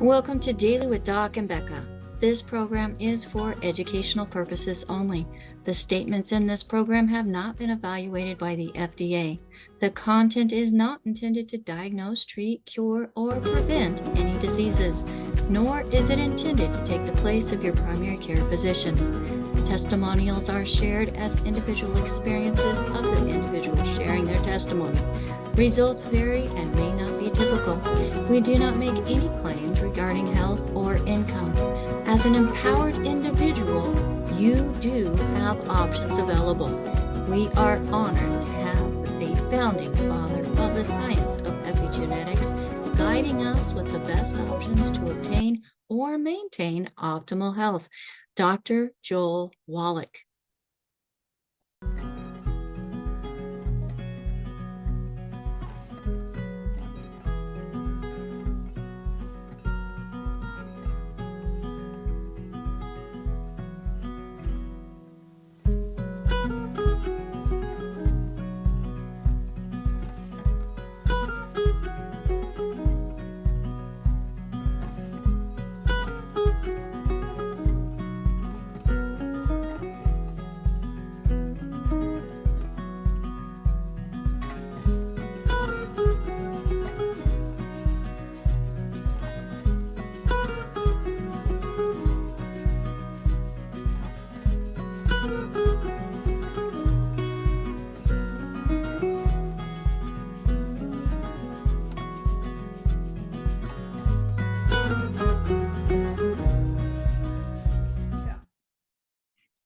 Welcome to Daily with Doc and Becca. This program is for educational purposes only. The statements in this program have not been evaluated by the FDA. The content is not intended to diagnose, treat, cure, or prevent any diseases, nor is it intended to take the place of your primary care physician. Testimonials are shared as individual experiences of the individual sharing their testimony. Results vary and may not be typical. We do not make any claims regarding health or income. As an empowered individual, you do have options available. We are honored to have the founding father of the science of epigenetics guiding us with the best options to obtain or maintain optimal health, Dr. Joel Wallach.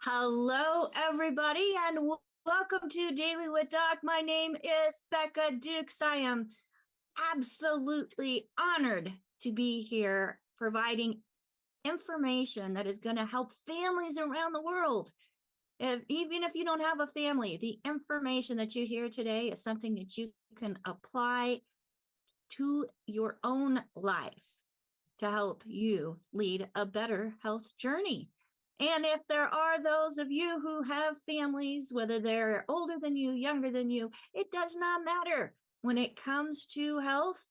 Hello, everybody, and welcome to Daily with Doc. My name is Becca Dukes. I am absolutely honored to be here providing information that is going to help families around the world. Even if you don't have a family, the information that you hear today is something that you can apply to your own life to help you lead a better health journey. And if there are those of you who have families, whether they're older than you, younger than you, it does not matter. When it comes to health,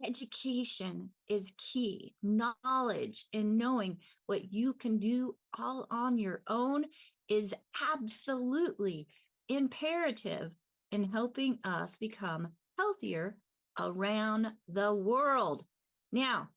education is key. Knowledge and knowing what you can do all on your own is absolutely imperative in helping us become healthier around the world. Now,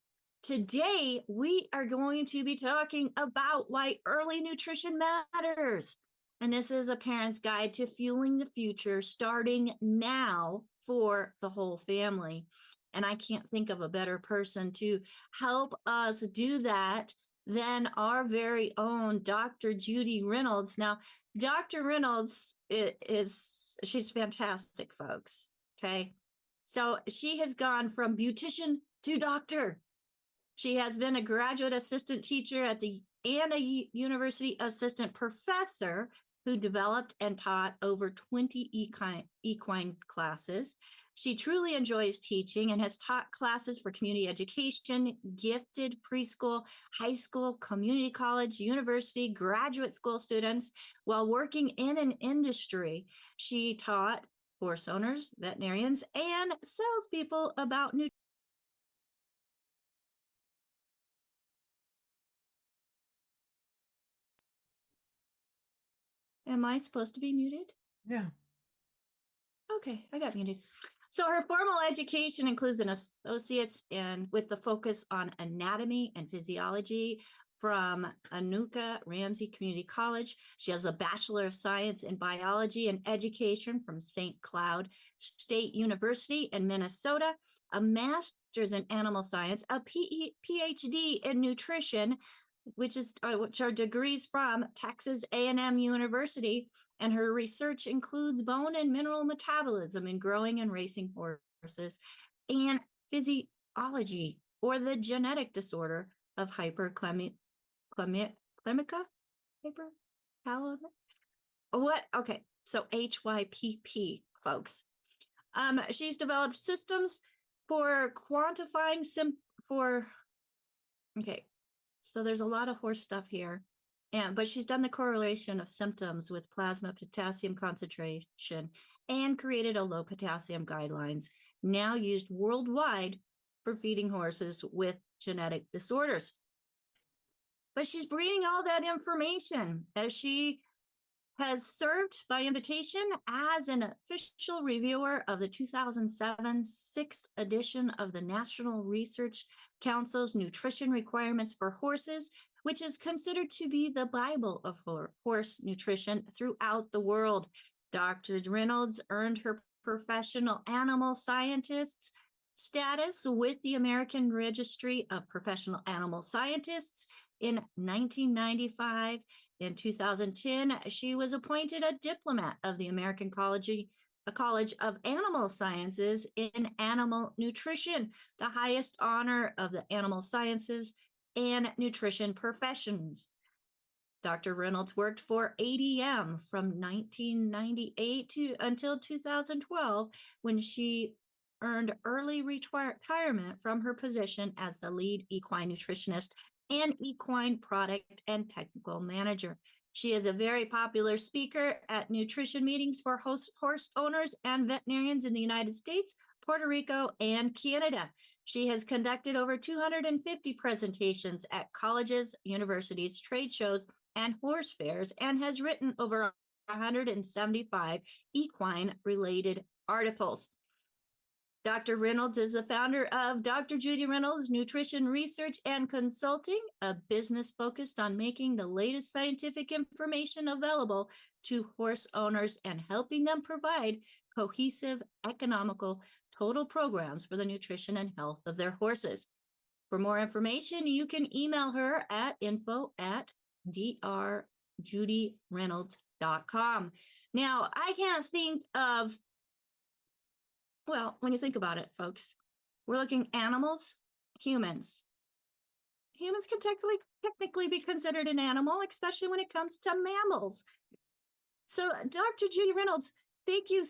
today, we are going to be talking about why early nutrition matters. And this is a parent's guide to fueling the future, starting now for the whole family. And I can't think of a better person to help us do that than our very own Dr. Judy Reynolds. Now, Dr. Reynolds she's fantastic, folks. Okay. So she has gone from beautician to doctor. She has been a graduate assistant teacher at the and a university assistant professor who developed and taught over 20 equine classes. She truly enjoys teaching and has taught classes for community education, gifted preschool, high school, community college, university, graduate school students. While working in an industry, she taught horse owners, veterinarians, and salespeople about nutrition. Am I supposed to be muted? Yeah. Okay, I got muted. So her formal education includes an associate's with the focus on anatomy and physiology from Anuka Ramsey Community College. She has a Bachelor of Science in Biology and Education from St. Cloud State University in Minnesota, a Master's in Animal Science, a PhD in Nutrition, which are degrees from Texas A&M University, and her research includes bone and mineral metabolism in growing and racing horses, and physiology, or the genetic disorder of hyperkalemic. What? Okay, so HYPP, folks. She's developed systems for quantifying okay. So there's a lot of horse stuff here. But she's done the correlation of symptoms with plasma potassium concentration and created a low potassium guidelines now used worldwide for feeding horses with genetic disorders. But she's bringing all that information as she has served by invitation as an official reviewer of the 2007 sixth edition of the National Research Council's Nutrition Requirements for Horses, which is considered to be the Bible of horse nutrition throughout the world. Dr. Reynolds earned her professional animal scientist status with the American Registry of Professional Animal Scientists in 1995. In 2010, she was appointed a diplomat of the American College of Animal Sciences in Animal Nutrition, the highest honor of the animal sciences and nutrition professions. Dr. Reynolds worked for ADM from 1998 until 2012, when she earned early retirement from her position as the lead equine nutritionist and equine product and technical manager. She is a very popular speaker at nutrition meetings for horse owners and veterinarians in the United States, Puerto Rico, and Canada. She has conducted over 250 presentations at colleges, universities, trade shows, and horse fairs, and has written over 175 equine-related articles. Dr. Reynolds is the founder of Dr. Judy Reynolds Nutrition Research and Consulting, a business focused on making the latest scientific information available to horse owners and helping them provide cohesive, economical, total programs for the nutrition and health of their horses. For more information, you can email her at info@drjudyreynolds.com. Now, I can't think of, well, when you think about it, folks, we're looking animals, humans. Humans can technically be considered an animal, especially when it comes to mammals. So, Dr. Judy Reynolds, thank you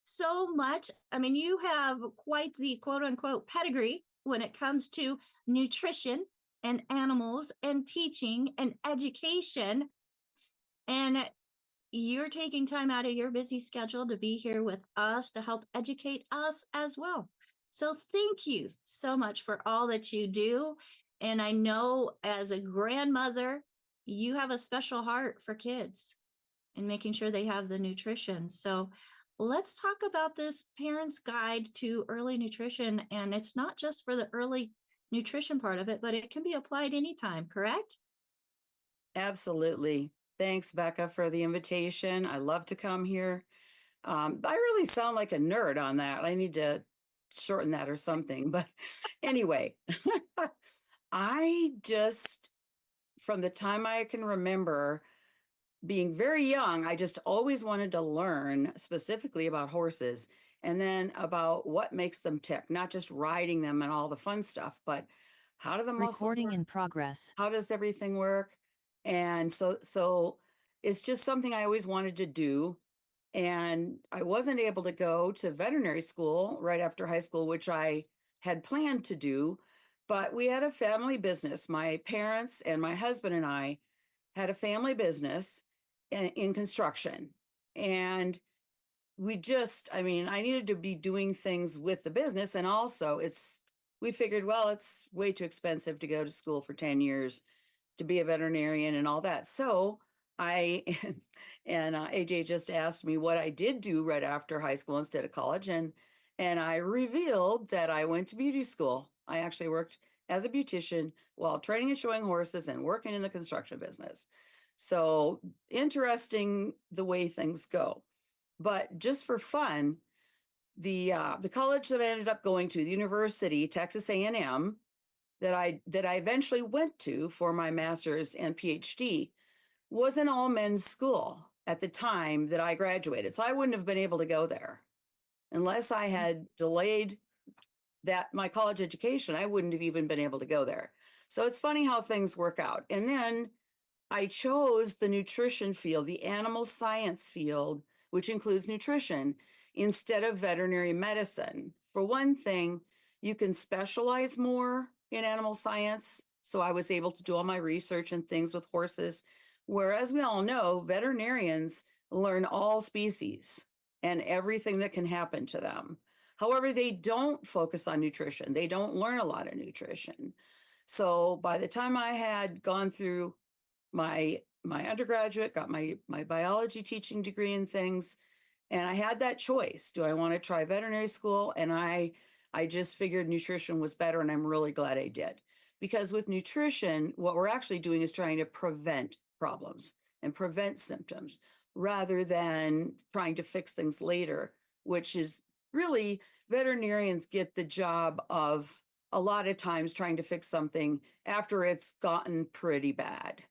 so much. I mean, you have quite the quote unquote pedigree when it comes to nutrition and animals and teaching and education. And you're taking time out of your busy schedule to be here with us to help educate us as well. So thank you so much for all that you do. And I know as a grandmother, you have a special heart for kids and making sure they have the nutrition. So let's talk about this Parent's Guide to Early Nutrition. And it's not just for the early nutrition part of it, but it can be applied anytime, correct? Absolutely. Thanks, Becca, for the invitation. I love to come here. I really sound like a nerd on that. I need to shorten that or something. But anyway, I just, from the time I can remember being very young, I just always wanted to learn specifically about horses and then about what makes them tick, not just riding them and all the fun stuff, but how do the muscles Recording work? in progress. How does everything work? And so it's just something I always wanted to do. And I wasn't able to go to veterinary school right after high school, which I had planned to do, but we had a family business. My parents and my husband and I had a family business in construction. And I needed to be doing things with the business. And also we figured, well, it's way too expensive to go to school for 10 years to be a veterinarian and all that. So AJ just asked me what I did do right after high school instead of college. And I revealed that I went to beauty school. I actually worked as a beautician while training and showing horses and working in the construction business. So interesting the way things go. But just for fun, the college that I ended up going to, the university, Texas A&M, that I eventually went to for my master's and PhD, was an all men's school at the time that I graduated. So I wouldn't have been able to go there unless I had delayed my college education. I wouldn't have even been able to go there. So it's funny how things work out. And then I chose the nutrition field, the animal science field, which includes nutrition, instead of veterinary medicine. For one thing, you can specialize more in animal science. So I was able to do all my research and things with horses. Whereas we all know, veterinarians learn all species and everything that can happen to them. However, they don't focus on nutrition. They don't learn a lot of nutrition. So by the time I had gone through my undergraduate, got my biology teaching degree and things, and I had that choice. Do I want to try veterinary school? And I just figured nutrition was better, and I'm really glad I did. Because with nutrition, what we're actually doing is trying to prevent problems and prevent symptoms rather than trying to fix things later, which is really, veterinarians get the job of a lot of times trying to fix something after it's gotten pretty bad.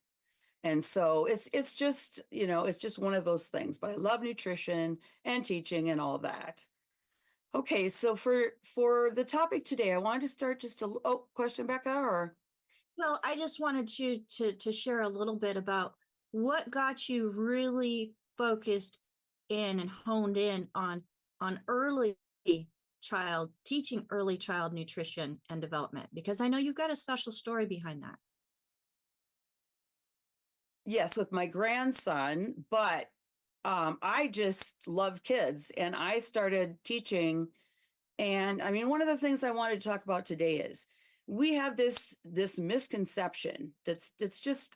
And so it's just, it's just one of those things. But I love nutrition and teaching and all that. Okay, so for the topic today, I wanted to start just a question, Becca, or Well, I just wanted you to share a little bit about what got you really focused in and honed in on early child teaching early child nutrition and development, because I know you've got a special story behind that. yes, with my grandson, but I just love kids and I started teaching. And I mean, one of the things I wanted to talk about today is we have this misconception that's just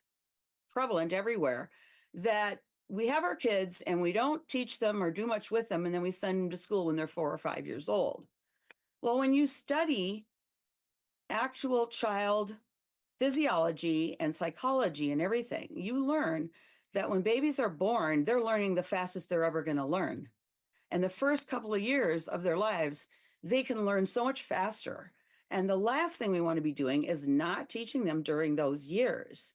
prevalent everywhere, that we have our kids and we don't teach them or do much with them, and then we send them to school when they're 4 or 5 years old. Well, when you study actual child physiology and psychology and everything, you learn that when babies are born, they're learning the fastest they're ever going to learn. And the first couple of years of their lives, they can learn so much faster. And the last thing we want to be doing is not teaching them during those years.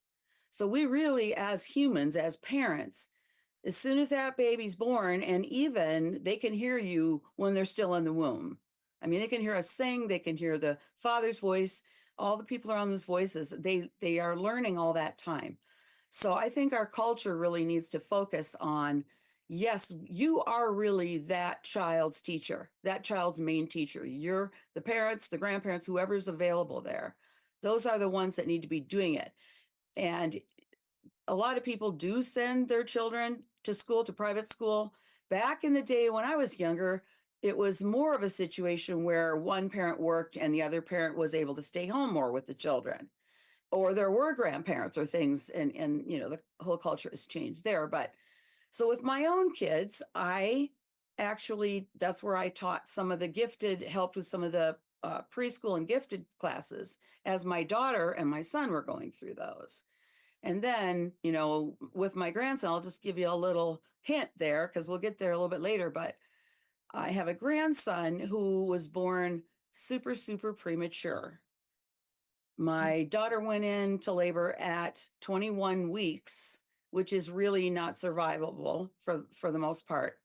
So we really, as humans, as parents, as soon as that baby's born, and even they can hear you when they're still in the womb. I mean, they can hear us sing, they can hear the father's voice, all the people around those voices. They are learning all that time. So I think our culture really needs to focus on, yes, you are really that child's teacher, that child's main teacher. You're the parents, the grandparents, whoever's available there. Those are the ones that need to be doing it. And a lot of people do send their children to school, to private school. Back in the day when I was younger, it was more of a situation where one parent worked and the other parent was able to stay home more with the children. Or there were grandparents or things, and the whole culture has changed there. But so with my own kids, I actually, that's where I taught some of the gifted, helped with some of the preschool and gifted classes as my daughter and my son were going through those. And then, with my grandson, I'll just give you a little hint there because we'll get there a little bit later. But I have a grandson who was born super, super premature. My daughter went into labor at 21 weeks, which is really not survivable for the most part.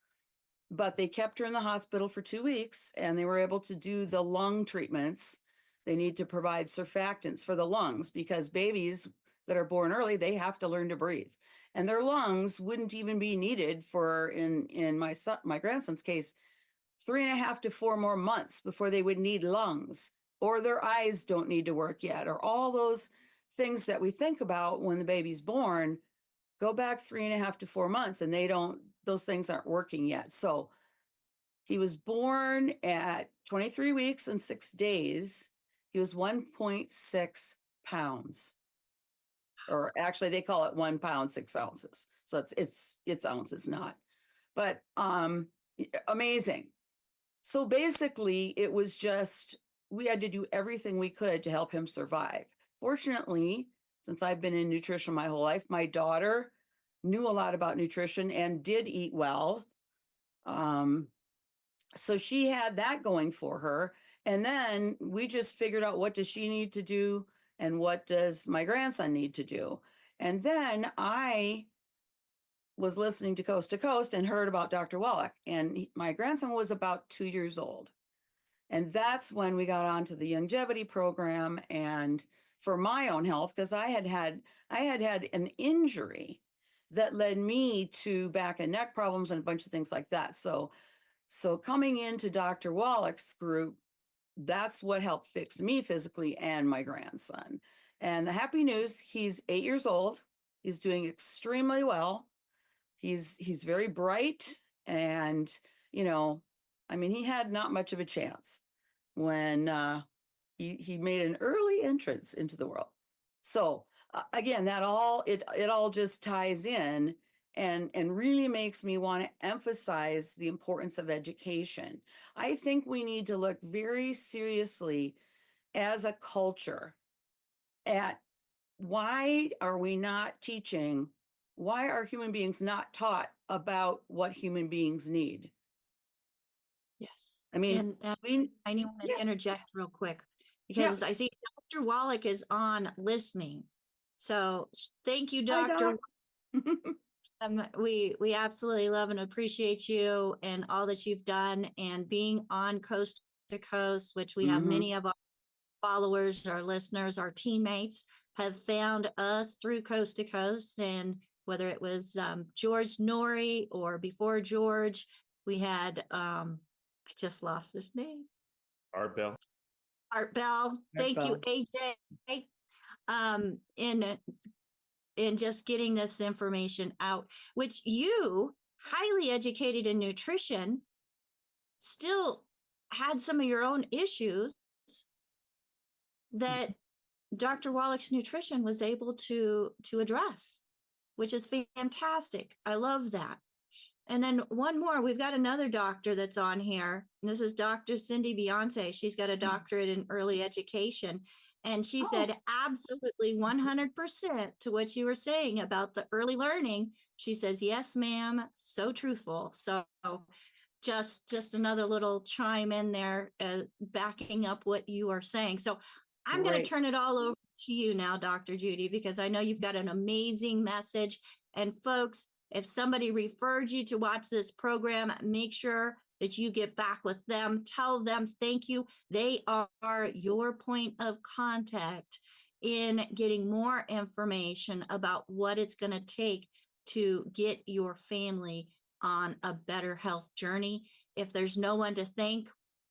But they kept her in the hospital for 2 weeks and they were able to do the lung treatments. They need to provide surfactants for the lungs because babies that are born early, they have to learn to breathe. And their lungs wouldn't even be needed for, in my grandson's case, 3.5 to 4 more months before they would need lungs, or their eyes don't need to work yet, or all those things that we think about when the baby's born. Go back 3.5 to 4 months and those things aren't working yet. So he was born at 23 weeks and 6 days. He was 1.6 pounds, or actually they call it 1 pound, 6 ounces. So it's ounces, not, but amazing. So basically it was just, we had to do everything we could to help him survive. Fortunately, since I've been in nutrition my whole life, my daughter knew a lot about nutrition and did eat well. So she had that going for her. And then we just figured out, what does she need to do and what does my grandson need to do? And then I was listening to Coast and heard about Dr. Wallach, and my grandson was about 2 years old. And that's when we got onto the longevity program. And for my own health, because I had had an injury that led me to back and neck problems and a bunch of things like that. So coming into Dr. Wallach's group, that's what helped fix me physically and my grandson. And the happy news, he's 8 years old. He's doing extremely well. He's very bright, and I mean, he had not much of a chance when he made an early entrance into the world. So again, it all just ties in and really makes me want to emphasize the importance of education. I think we need to look very seriously as a culture at why are we not teaching, why are human beings not taught about what human beings need? Yes. I mean, And we, I need to yeah, interject real quick yeah. because I see Dr. Wallach is on listening. So thank you, Hi, Dr. Doc. We absolutely love and appreciate you and all that you've done and being on coast to coast, which we have Hmm. many of our followers, our listeners, our teammates have found us through coast to coast. And whether it was George Norrie or before George, we had I just lost his name. Art Bell. Art Bell. Thank you, Bell. AJ. Um, in in just getting this information out, which you, highly educated in nutrition, still had some of your own issues that Dr. Wallach's nutrition was able to address, which is fantastic. I love that. And then one more, we've got another doctor that's on here. And this is Dr. Cindy Beyonce. She's got a doctorate in early education. And she Oh, said absolutely 100% to what you were saying about the early learning. She says, yes, ma'am. So truthful. So just another little chime in there, backing up what you are saying. So I'm going to great. turn it all over to you now, Dr. Judy, because I know you've got an amazing message. And folks, if somebody referred you to watch this program, make sure that you get back with them. Tell them thank you. They are your point of contact in getting more information about what it's going to take to get your family on a better health journey. If there's no one to thank,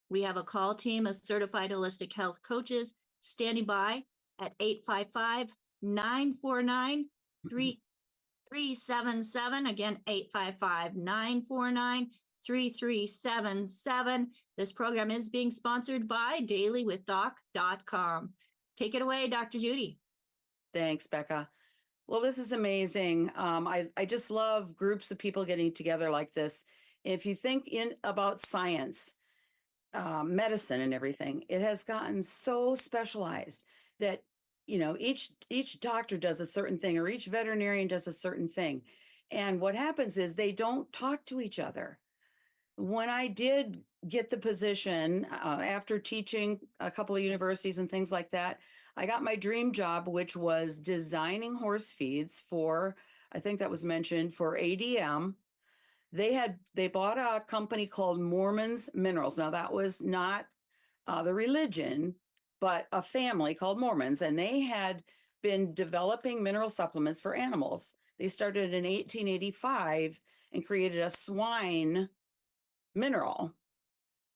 we have a call team of certified holistic health coaches standing by at 855 949 3377. Again, 855 949 3377. This program is being sponsored by dailywithdoc.com. Take it away, Dr. Judy. Thanks, Becca. Well, this is amazing. I just love groups of people getting together like this. If you think about science, medicine and everything, it has gotten so specialized that, you know, each doctor does a certain thing or each veterinarian does a certain thing. And what happens is they don't talk to each other. When I did get the position after teaching a couple of universities and things like that, I got my dream job, which was designing horse feeds for, I think that was mentioned, for ADM. They bought a company called Mormon's Minerals. Now that was not the religion, but a family called Mormons, and they had been developing mineral supplements for animals. They started in 1885 and created a swine mineral.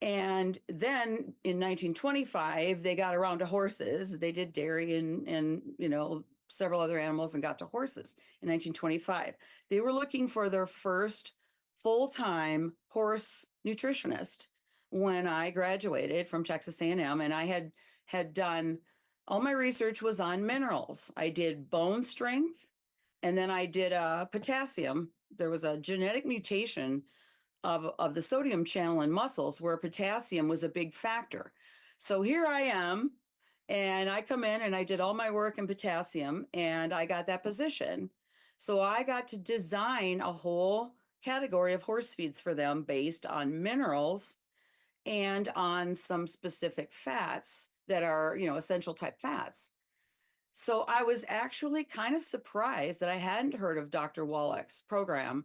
And then in 1925, they got around to horses. They did dairy and you know, several other animals and got to horses in 1925. They were looking for their first full-time horse nutritionist when I graduated from Texas A&M, and I had done all my research was on minerals. I did bone strength, and then I did potassium. There was a genetic mutation of the sodium channel in muscles where potassium was a big factor. So here I am, and I come in and I did all my work in potassium and I got that position. So I got to design a whole category of horse feeds for them based on minerals and on some specific fats that are, you know, essential type fats. So I was actually kind of surprised that I hadn't heard of Dr. Wallach's program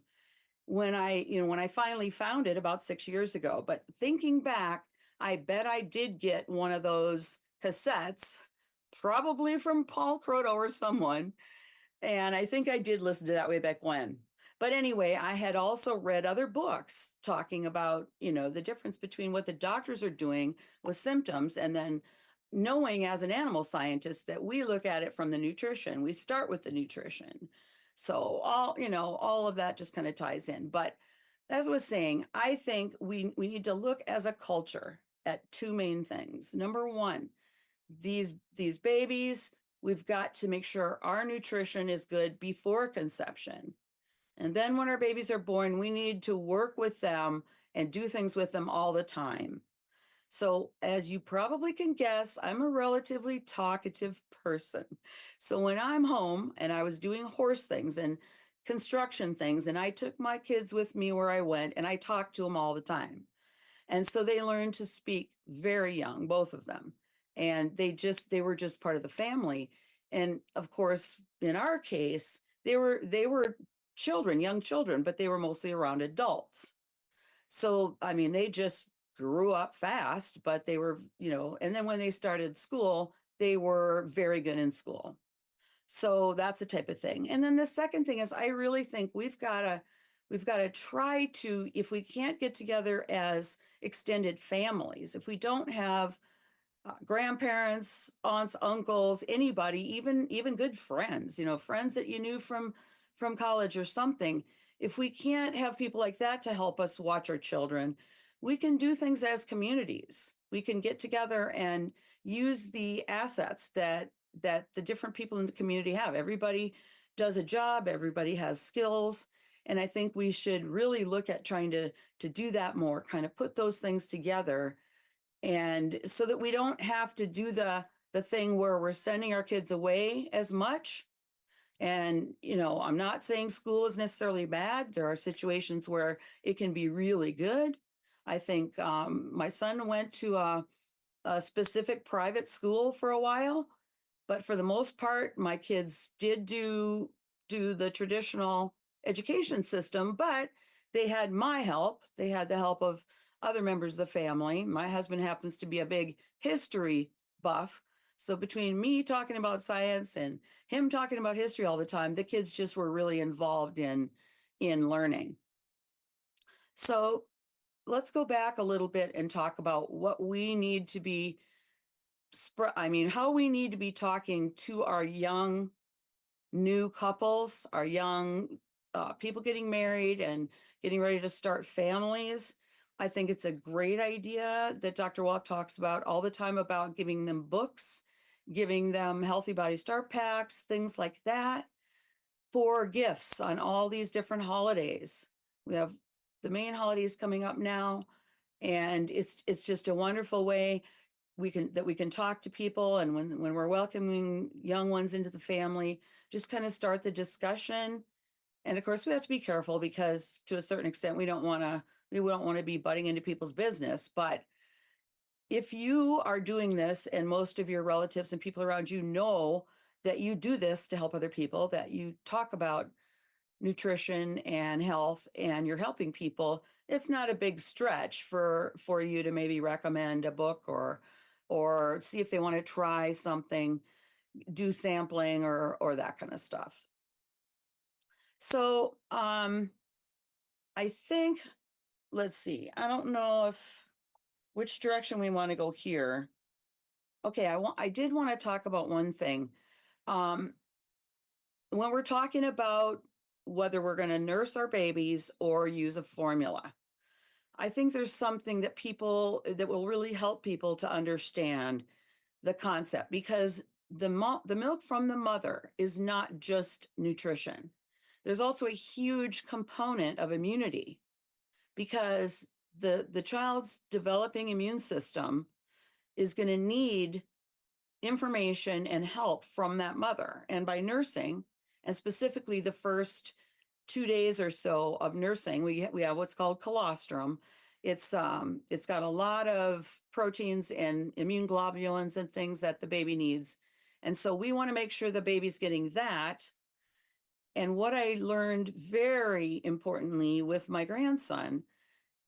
when I finally found it about 6 years ago. But thinking back, I bet I did get one of those cassettes, probably from Paul Croto or someone. And I think I did listen to that way back when. But anyway, I had also read other books talking about, you know, the difference between what the doctors are doing with symptoms and then knowing as an animal scientist that we look at it from the nutrition. We start with the nutrition. So all of that just kind of ties in. But as I was saying, I think we need to look as a culture at two main things. Number one, these babies, we've got to make sure our nutrition is good before conception. And then when our babies are born, we need to work with them and do things with them all the time. So, as you probably can guess, I'm a relatively talkative person. So, when I'm home and I was doing horse things and construction things, and I took my kids with me where I went and I talked to them all the time. And so they learned to speak very young, both of them. And they were just part of the family. And of course, in our case, they were children, young children, but they were mostly around adults. So, I mean, they just grew up fast, but they were, and then when they started school, they were very good in school. So that's the type of thing. And then the second thing is I really think we've got to try to, if we can't get together as extended families, if we don't have grandparents, aunts, uncles, anybody, even good friends, friends that you knew from college or something. If we can't have people like that to help us watch our children, we can do things as communities. We can get together and use the assets that the different people in the community have. Everybody does a job, everybody has skills, and I think we should really look at trying to do that more, kind of put those things together, and so that we don't have to do the thing where we're sending our kids away as much. And I'm not saying school is necessarily bad. There are situations where it can be really good. I think my son went to a specific private school for a while, but for the most part, my kids did do the traditional education system, but they had my help. They had the help of other members of the family. My husband happens to be a big history buff. So between me talking about science and him talking about history all the time, the kids just were really involved in learning. So let's go back a little bit and talk about what we need to be how we need to be talking to our young new couples, our young people getting married and getting ready to start families. I think it's a great idea that Dr. Walk talks about all the time about giving them books, giving them healthy body start packs, things like that for gifts on all these different holidays. We have the main holidays coming up now, and it's just a wonderful way we can talk to people, and when we're welcoming young ones into the family, just kind of start the discussion. And of course we have to be careful because to a certain extent we don't want to be butting into people's business. But if you are doing this and most of your relatives and people around you know that you do this to help other people, that you talk about nutrition and health and you're helping people, it's not a big stretch for you to maybe recommend a book or see if they want to try something, do sampling or that kind of stuff. So I think, let's see, I don't know which direction we want to go here. Okay, I did want to talk about one thing. When we're talking about whether we're going to nurse our babies or use a formula, I think there's something that will really help people to understand the concept, because the milk from the mother is not just nutrition. There's also a huge component of immunity, because the child's developing immune system is going to need information and help from that mother. And by nursing, and specifically the first 2 days or so of nursing, we have what's called colostrum. It's got a lot of proteins and immune globulins and things that the baby needs. And so we want to make sure the baby's getting that. And what I learned very importantly with my grandson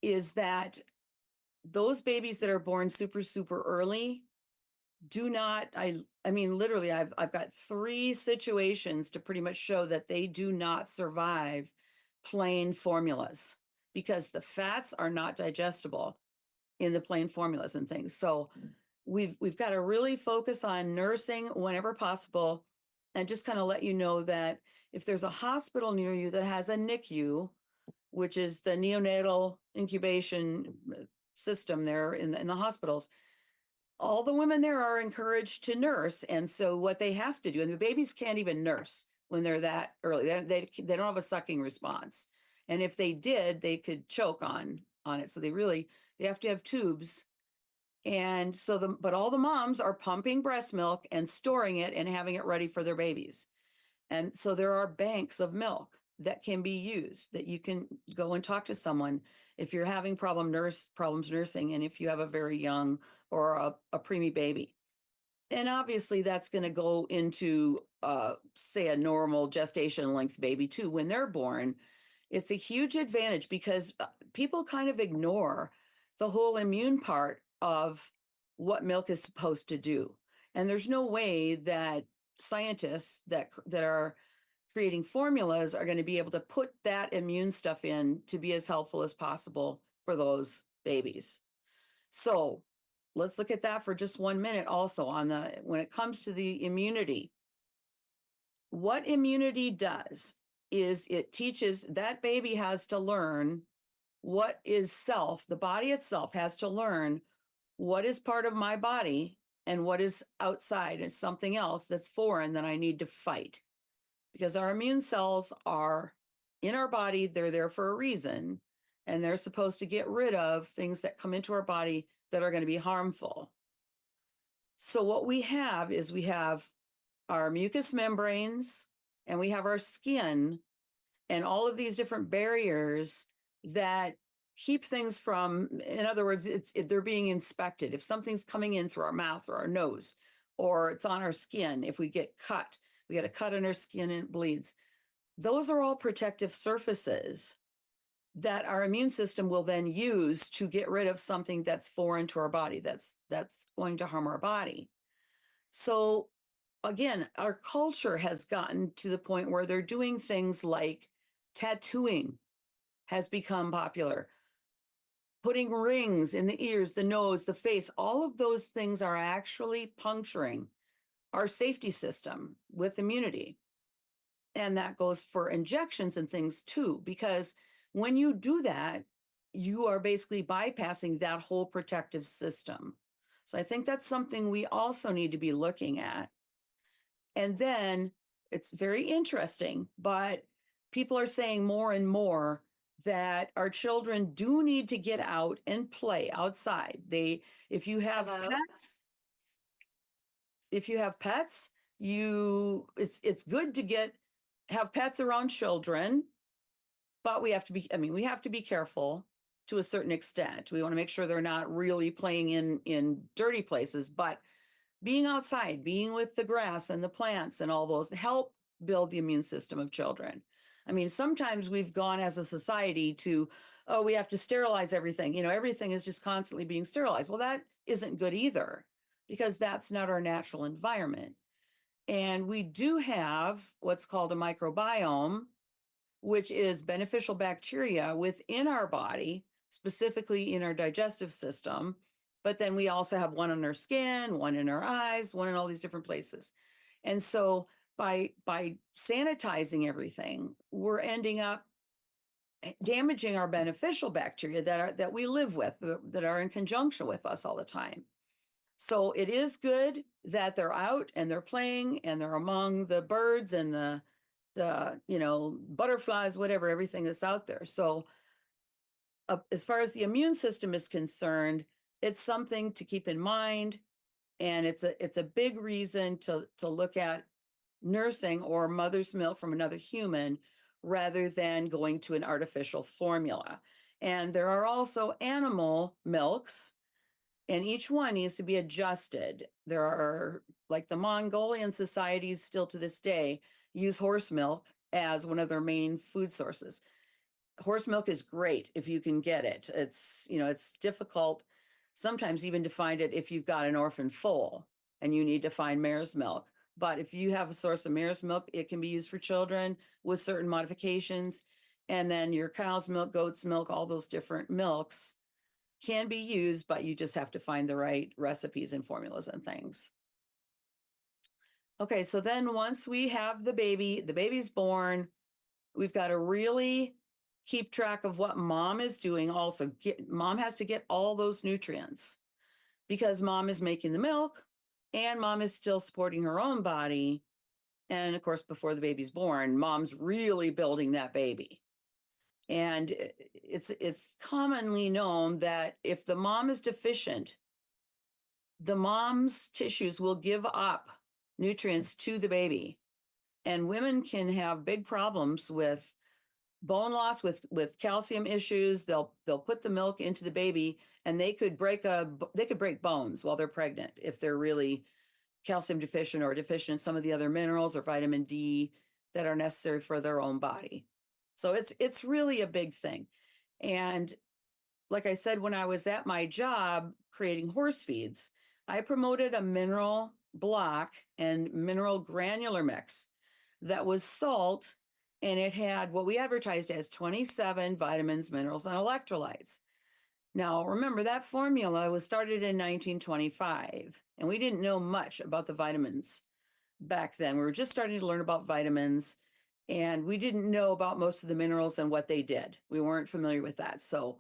is that those babies that are born super, super early do not, I mean, literally, I've got 3 situations to pretty much show that they do not survive plain formulas because the fats are not digestible in the plain formulas and things. So we've got to really focus on nursing whenever possible, and just kind of let you know that if there's a hospital near you that has a NICU, which is the neonatal incubation system there in the hospitals, all the women there are encouraged to nurse. And so what they have to do, and the babies can't even nurse when they're that early. They don't have a sucking response. And if they did, they could choke on it. So they have to have tubes. And so but all the moms are pumping breast milk and storing it and having it ready for their babies. And so there are banks of milk that can be used, that you can go and talk to someone if you're having problems nursing, and if you have a very young or a preemie baby. And obviously that's going to go into, say, a normal gestation length baby too. When they're born, it's a huge advantage because people kind of ignore the whole immune part of what milk is supposed to do. And there's no way that scientists that are creating formulas are going to be able to put that immune stuff in to be as helpful as possible for those babies. So let's look at that for just 1 minute also when it comes to the immunity. What immunity does is it teaches that baby has to learn what is self. The body itself has to learn what is part of my body and what is outside and something else that's foreign that I need to fight. Because our immune cells are in our body, they're there for a reason, and they're supposed to get rid of things that come into our body that are going to be harmful. So what we have is we have our mucous membranes, and we have our skin, and all of these different barriers that keep things from, in other words, they're being inspected. If something's coming in through our mouth or our nose, or it's on our skin, if we get cut, we get a cut on our skin and it bleeds. Those are all protective surfaces that our immune system will then use to get rid of something that's foreign to our body, that's going to harm our body. So again, our culture has gotten to the point where they're doing things like tattooing has become popular. Putting rings in the ears, the nose, the face, all of those things are actually puncturing our safety system with immunity. And that goes for injections and things too, because when you do that, you are basically bypassing that whole protective system. So I think that's something we also need to be looking at. And then it's very interesting, but people are saying more and more that our children do need to get out and play outside. If you have pets, it's good to have pets around children, but we have to be careful to a certain extent. We want to make sure they're not really playing in dirty places, but being outside, being with the grass and the plants and all those help build the immune system of children. I mean, sometimes we've gone as a society to, oh, we have to sterilize everything. Everything is just constantly being sterilized. Well, that isn't good either, because that's not our natural environment. And we do have what's called a microbiome, which is beneficial bacteria within our body, specifically in our digestive system. But then we also have one on our skin, one in our eyes, one in all these different places. And so by sanitizing everything, we're ending up damaging our beneficial bacteria that we live with, that are in conjunction with us all the time. So it is good that they're out and they're playing and they're among the birds and the butterflies, whatever, everything that's out there. So as far as the immune system is concerned, it's something to keep in mind. And it's a big reason to look at nursing or mother's milk from another human rather than going to an artificial formula. And there are also animal milks, and each one needs to be adjusted. There are, like, the Mongolian societies still to this day use horse milk as one of their main food sources. Horse milk is great if you can get it. It's difficult sometimes even to find it if you've got an orphan foal and you need to find mare's milk. But if you have a source of mare's milk, it can be used for children with certain modifications. And then your cow's milk, goat's milk, all those different milks can be used, but you just have to find the right recipes and formulas and things. Okay, so then once we have the baby's born, we've got to really keep track of what mom is doing. Also, mom has to get all those nutrients because mom is making the milk and mom is still supporting her own body. And of course, before the baby's born, mom's really building that baby. And it's commonly known that if the mom is deficient, the mom's tissues will give up nutrients to the baby. And women can have big problems with bone loss, with calcium issues. They'll put the milk into the baby and they could break bones while they're pregnant if they're really calcium deficient or deficient in some of the other minerals or vitamin D that are necessary for their own body. So it's really a big thing. And like I said, when I was at my job creating horse feeds, I promoted a mineral block and mineral granular mix that was salt, and it had what we advertised as 27 vitamins, minerals, and electrolytes. Now, remember, that formula was started in 1925, and we didn't know much about the vitamins back then. We were just starting to learn about vitamins, and we didn't know about most of the minerals and what they did. We weren't familiar with that. So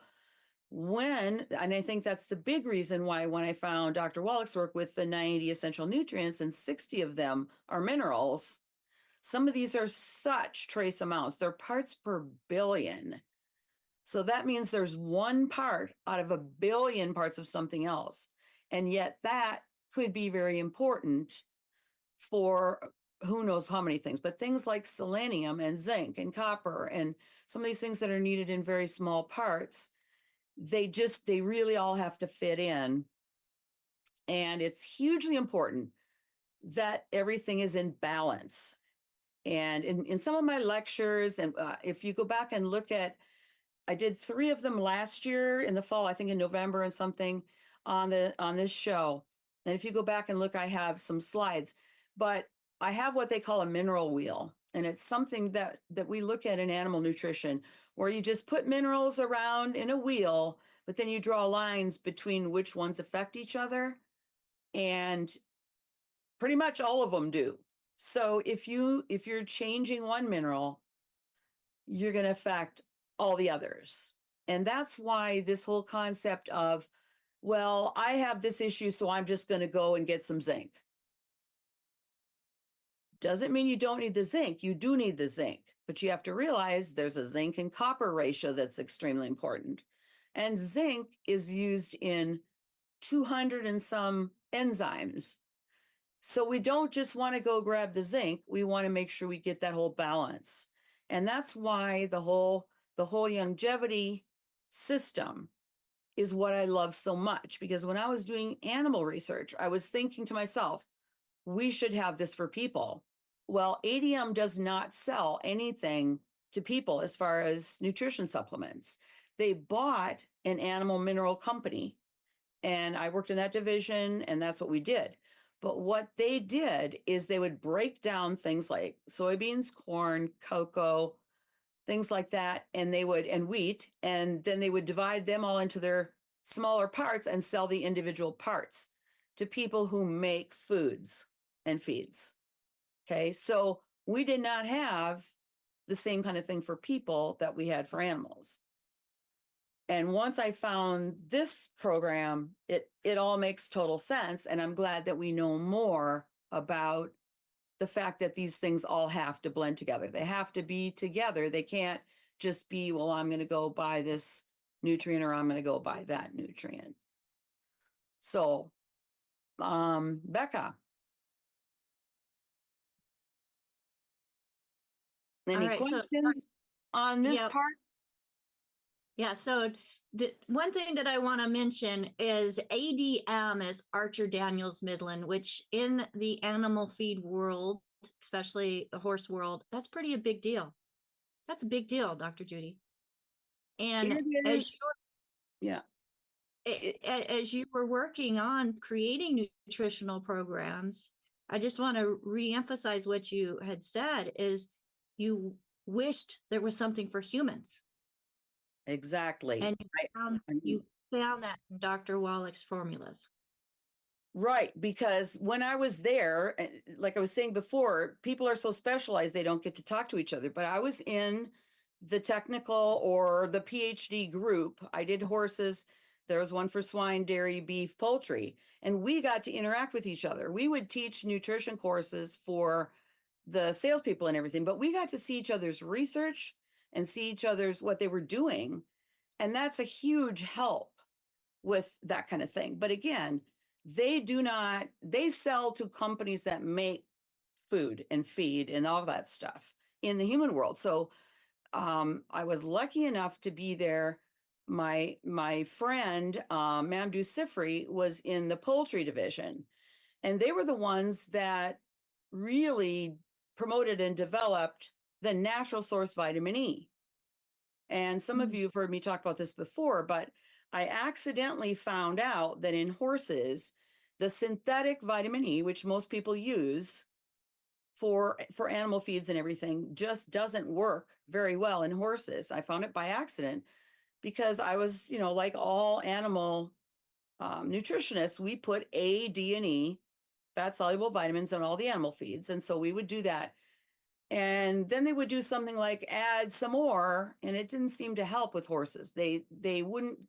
and I think that's the big reason why when I found Dr. Wallach's work with the 90 essential nutrients and 60 of them are minerals, some of these are such trace amounts. They're parts per billion. So that means there's one part out of a billion parts of something else. And yet that could be very important for who knows how many things, but things like selenium and zinc and copper and some of these things that are needed in very small parts, they really all have to fit in. And it's hugely important that everything is in balance. And in some of my lectures, and if you go back and look at, I did 3 of them last year in the fall, I think in November and something on this show. And if you go back and look, I have some slides, but I have what they call a mineral wheel. And it's something that we look at in animal nutrition, where you just put minerals around in a wheel, but then you draw lines between which ones affect each other. And pretty much all of them do. So if you're changing one mineral, you're going to affect all the others. And that's why this whole concept of, well, I have this issue, so I'm just going to go and get some zinc. Doesn't mean you don't need the zinc. You do need the zinc, but you have to realize there's a zinc and copper ratio that's extremely important. And zinc is used in 200 and some enzymes. So we don't just want to go grab the zinc. We want to make sure we get that whole balance. And that's why the whole longevity system is what I love so much, because when I was doing animal research, I was thinking to myself, we should have this for people. Well, ADM does not sell anything to people as far as nutrition supplements. They bought an animal mineral company, and I worked in that division, and that's what we did. But what they did is they would break down things like soybeans, corn, cocoa, things like that, and wheat, and then they would divide them all into their smaller parts and sell the individual parts to people who make foods and feeds. Okay, so we did not have the same kind of thing for people that we had for animals. And once I found this program, it all makes total sense. And I'm glad that we know more about the fact that these things all have to blend together. They have to be together. They can't just be, well, I'm going to go buy this nutrient or I'm going to go buy that nutrient. So, Becca. Any questions on this part? Yeah, so one thing that I want to mention is ADM is Archer Daniels Midland, which in the animal feed world, especially the horse world, that's pretty a big deal. That's a big deal, Dr. Judy. And as you were working on creating nutritional programs, I just want to reemphasize what you had said is you wished there was something for humans. Exactly. And you found that in Dr. Wallach's formulas. Right, because when I was there, like I was saying before, people are so specialized, they don't get to talk to each other. But I was in the technical or the PhD group. I did horses. There was one for swine, dairy, beef, poultry, and we got to interact with each other. We would teach nutrition courses for the salespeople and everything, but we got to see each other's research and see each other's what they were doing. And that's a huge help with that kind of thing. But again, they sell to companies that make food and feed and all that stuff in the human world. So I was lucky enough to be there. My friend, Mamdouh Sifri, was in the poultry division, and they were the ones that really promoted and developed the natural source vitamin E. And some of you have heard me talk about this before, but I accidentally found out that in horses, the synthetic vitamin E, which most people use for animal feeds and everything, just doesn't work very well in horses. I found it by accident because I was, like all animal nutritionists, we put A, D, and E, fat soluble vitamins, on all the animal feeds. And so we would do that. And then they would do something like add some more, and it didn't seem to help with horses. They wouldn't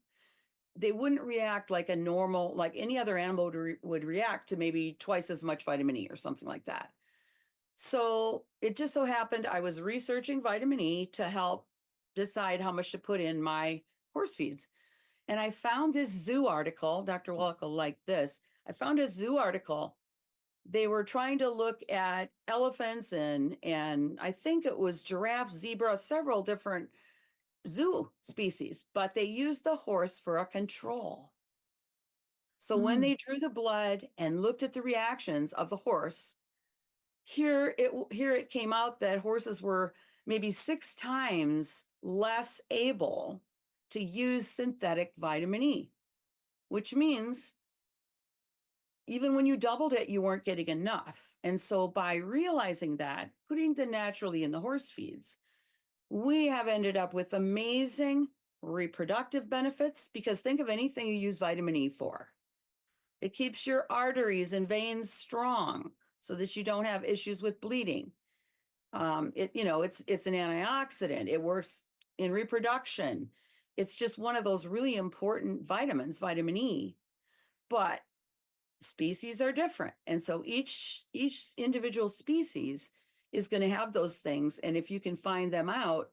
react like a normal, like any other animal would react to maybe twice as much vitamin E or something like that. So it just so happened I was researching vitamin E to help decide how much to put in my horse feeds. And I found this zoo article. Dr. Wallach will like this. I found a zoo article. They were trying to look at elephants and I think it was giraffe, zebra, several different zoo species, but they used the horse for a control. So when they drew the blood and looked at the reactions of the horse, here it came out that horses were maybe 6 times less able to use synthetic vitamin E, which means even when you doubled it, you weren't getting enough. And so by realizing that, putting the naturally in the horse feeds, we have ended up with amazing reproductive benefits, because think of anything you use vitamin E for. It keeps your arteries and veins strong so that you don't have issues with bleeding. It's an antioxidant. It works in reproduction. It's just one of those really important vitamins, vitamin E. But species are different, and so each individual species is going to have those things, and if you can find them out,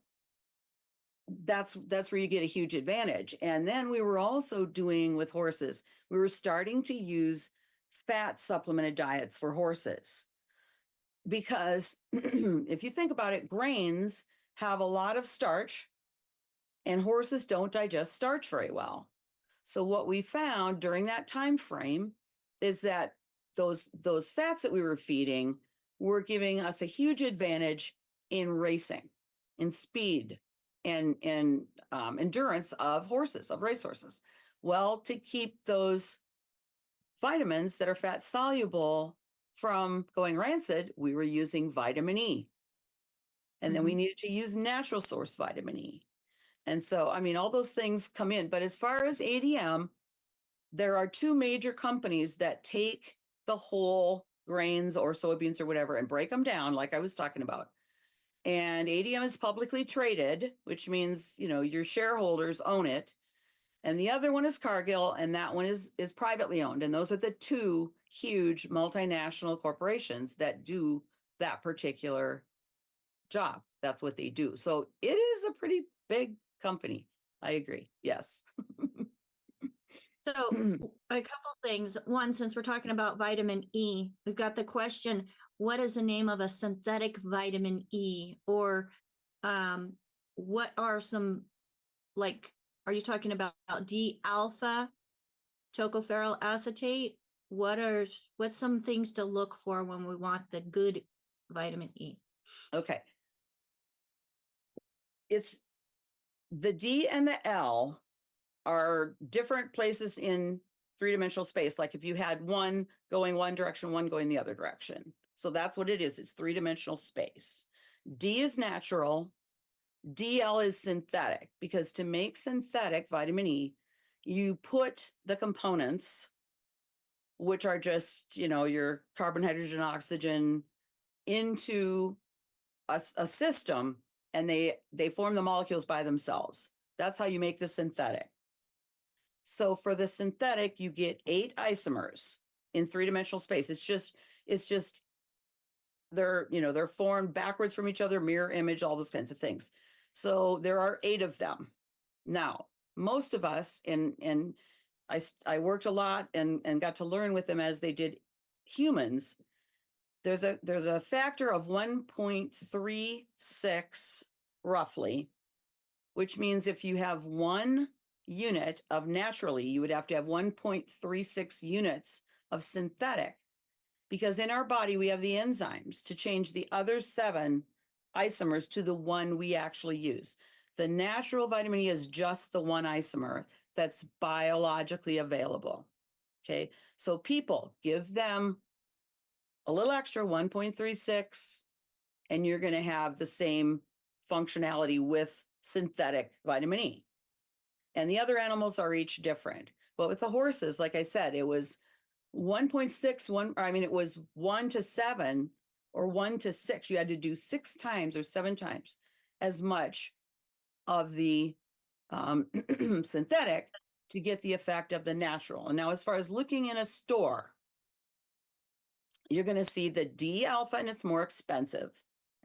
that's where you get a huge advantage. And then we were also doing with horses, we were starting to use fat supplemented diets for horses, because if you think about it, grains have a lot of starch and horses don't digest starch very well. So what we found during that time frame is that those fats that we were feeding were giving us a huge advantage in racing, in speed, and endurance of horses, of racehorses. Well, to keep those vitamins that are fat soluble from going rancid, we were using vitamin E. And then we needed to use natural source vitamin E. And so, all those things come in. But as far as ADM, there are 2 major companies that take the whole grains or soybeans or whatever and break them down, like I was talking about. And ADM is publicly traded, which means, your shareholders own it. And the other one is Cargill, and that one is privately owned. And those are the 2 huge multinational corporations that do that particular job. That's what they do. So it is a pretty big company. I agree. Yes. So a couple things. One, since we're talking about vitamin E, we've got the question, what is the name of a synthetic vitamin E? Or what are some, like, are you talking about D-alpha tocopherol acetate? What's some things to look for when we want the good vitamin E? Okay. It's the D and the L are different places in 3-dimensional space. Like if you had one going one direction, one going the other direction. So that's what it is. It's 3-dimensional space. D is natural. DL is synthetic, because to make synthetic vitamin E, you put the components, which are just, your carbon, hydrogen, oxygen, into a system, and they form the molecules by themselves. That's how you make the synthetic. So for the synthetic, you get 8 isomers in 3-dimensional space. It's just they're formed backwards from each other, mirror image, all those kinds of things. So there are 8 of them. Now, most of us, and I worked a lot and got to learn with them as they did humans. There's a factor of 1.36 roughly, which means if you have 1 unit of naturally, you would have to have 1.36 units of synthetic, because in our body we have the enzymes to change the other 7 isomers to the one we actually use. The natural vitamin E is just the 1 isomer that's biologically available. Okay, so people, give them a little extra, 1.36, and you're going to have the same functionality with synthetic vitamin E. And the other animals are each different. But with the horses, like I said, it was 1.61, it was 1 to 7 or 1 to 6. You had to do 6 times or 7 times as much of the synthetic to get the effect of the natural. And now, as far as looking in a store, you're going to see the D alpha, and it's more expensive,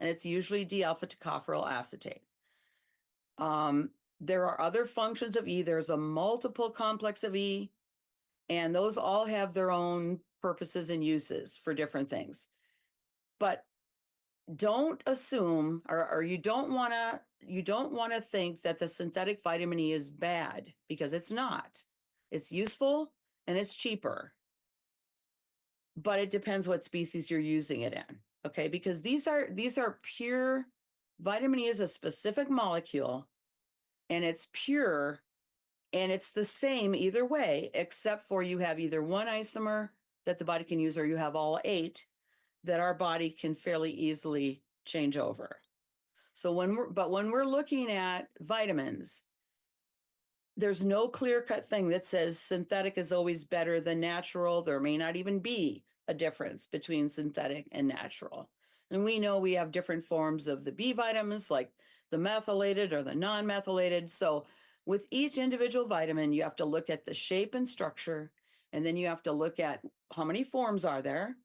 and it's usually D alpha tocopherol acetate. There are other functions of E. There's a multiple complex of E, and those all have their own purposes and uses for different things. But don't assume, or you don't want to think that the synthetic vitamin E is bad, because it's not. It's useful and it's cheaper, but it depends what species you're using it in. Okay, because these are pure. Vitamin E is a specific molecule, and it's pure, and it's the same either way, except for you have either 1 isomer that the body can use, or you have all 8 that our body can fairly easily change over. So when we're looking at vitamins, there's no clear-cut thing that says synthetic is always better than natural. There may not even be a difference between synthetic and natural. And we know we have different forms of the B vitamins, like the methylated or the non-methylated. So with each individual vitamin, you have to look at the shape and structure, and then you have to look at how many forms are there.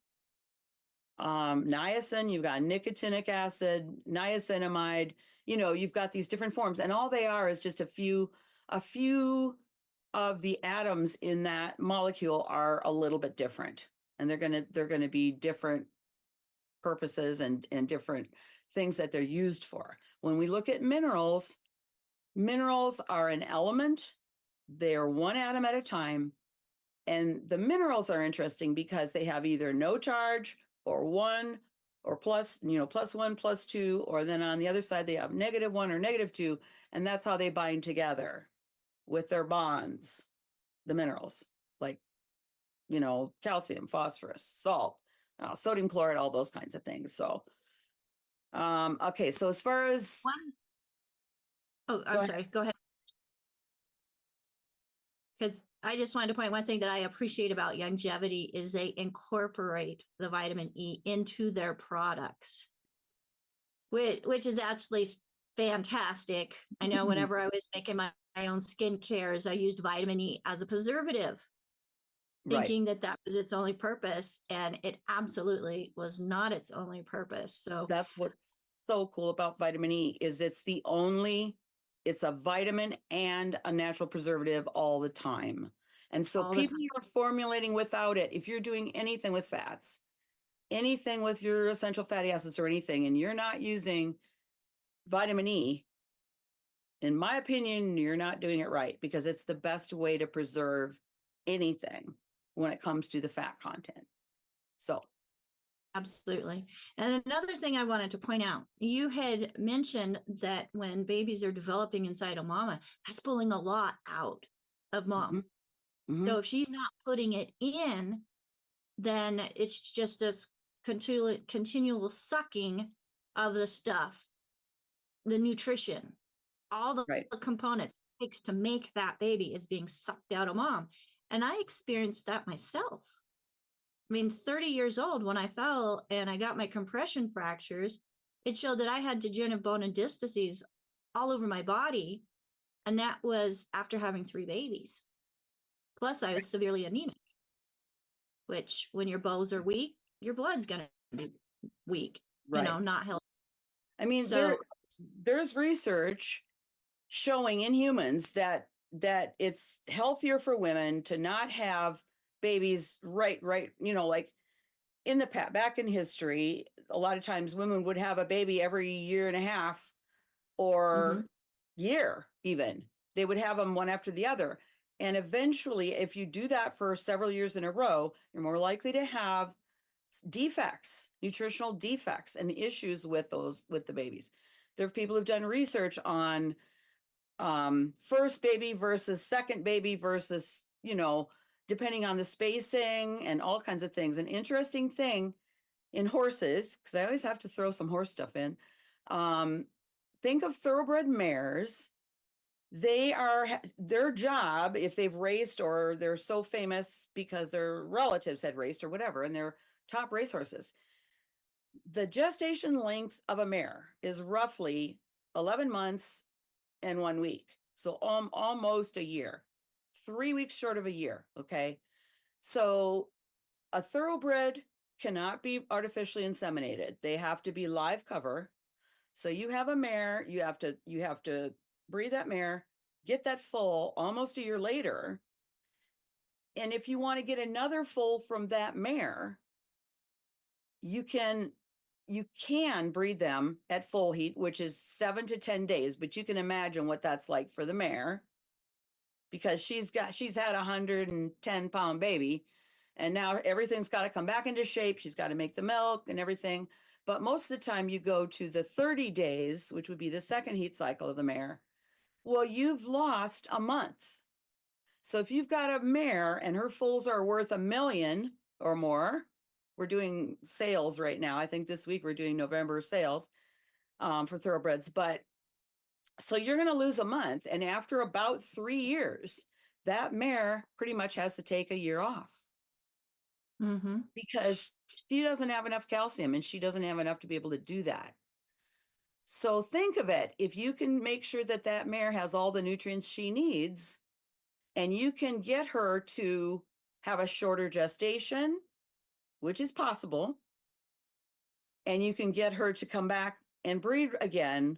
Niacin, you've got nicotinic acid, niacinamide, you've got these different forms, and all they are is just a few of the atoms in that molecule are a little bit different, and they're going to be different purposes and different things that they're used for. When we look at minerals are an element. They are 1 atom at a time, and the minerals are interesting because they have either no charge or 1 or plus 1, +2, or then on the other side they have -1 or -2, and that's how they bind together with their bonds, the minerals, like calcium, phosphorus, salt, sodium chloride, all those kinds of things. So okay, so as far as I'm sorry, go ahead. Because I just wanted to point one thing that I appreciate about Longevity is they incorporate the vitamin E into their products, which is actually fantastic. I know whenever I was making my own skincares, I used vitamin E as a preservative, thinking that was its only purpose, and it absolutely was not its only purpose. So that's what's so cool about vitamin E is it's a vitamin and a natural preservative all the time. And so people are formulating without it. If you're doing anything with fats, anything with your essential fatty acids or anything, and you're not using vitamin E, in my opinion, you're not doing it right, because it's the best way to preserve anything when it comes to the fat content. So absolutely. And another thing I wanted to point out, you had mentioned that when babies are developing inside of mama, that's pulling a lot out of mom. So if she's not putting it in, then it's just this continual sucking of the stuff, the nutrition, all the components it takes to make that baby is being sucked out of mom. And I experienced that myself. 30 years old when I fell and I got my compression fractures, it showed that I had degenerative bone and disc disease all over my body. And that was after having 3 babies. Plus, I was severely anemic, which when your bones are weak, your blood's going to be weak, Right. not healthy. I mean, So, there's research showing in humans that it's healthier for women to not have babies right, like in the past, back in history, a lot of times women would have a baby every year and a half or year even. They would have them one after the other. And eventually, if you do that for several years in a row, you're more likely to have defects, nutritional defects, and issues with the babies. There are people who've done research on first baby versus second baby versus, depending on the spacing and all kinds of things. An interesting thing in horses, because I always have to throw some horse stuff in. Think of thoroughbred mares. Their job, if they've raced or they're so famous because their relatives had raced or whatever, and they're top racehorses, the gestation length of a mare is roughly 11 months and 1 week. So almost a year, 3 weeks short of a year. Okay. So a thoroughbred cannot be artificially inseminated. They have to be live cover. So you have a mare, you have to breed that mare, get that foal almost a year later. And if you want to get another foal from that mare, you can breed them at foal heat, which is 7 to 10 days, but you can imagine what that's like for the mare, because she's had a 110-pound baby, and now everything's got to come back into shape. She's got to make the milk and everything. But most of the time you go to the 30 days, which would be the second heat cycle of the mare. Well, you've lost a month. So if you've got a mare and her foals are worth $1 million or more, we're doing sales right now. I think this week we're doing November sales for thoroughbreds. But so you're going to lose a month. And after about 3 years, that mare pretty much has to take a year off because she doesn't have enough calcium and she doesn't have enough to be able to do that. So think of it. If you can make sure that that mare has all the nutrients she needs, and you can get her to have a shorter gestation, which is possible, and you can get her to come back and breed again,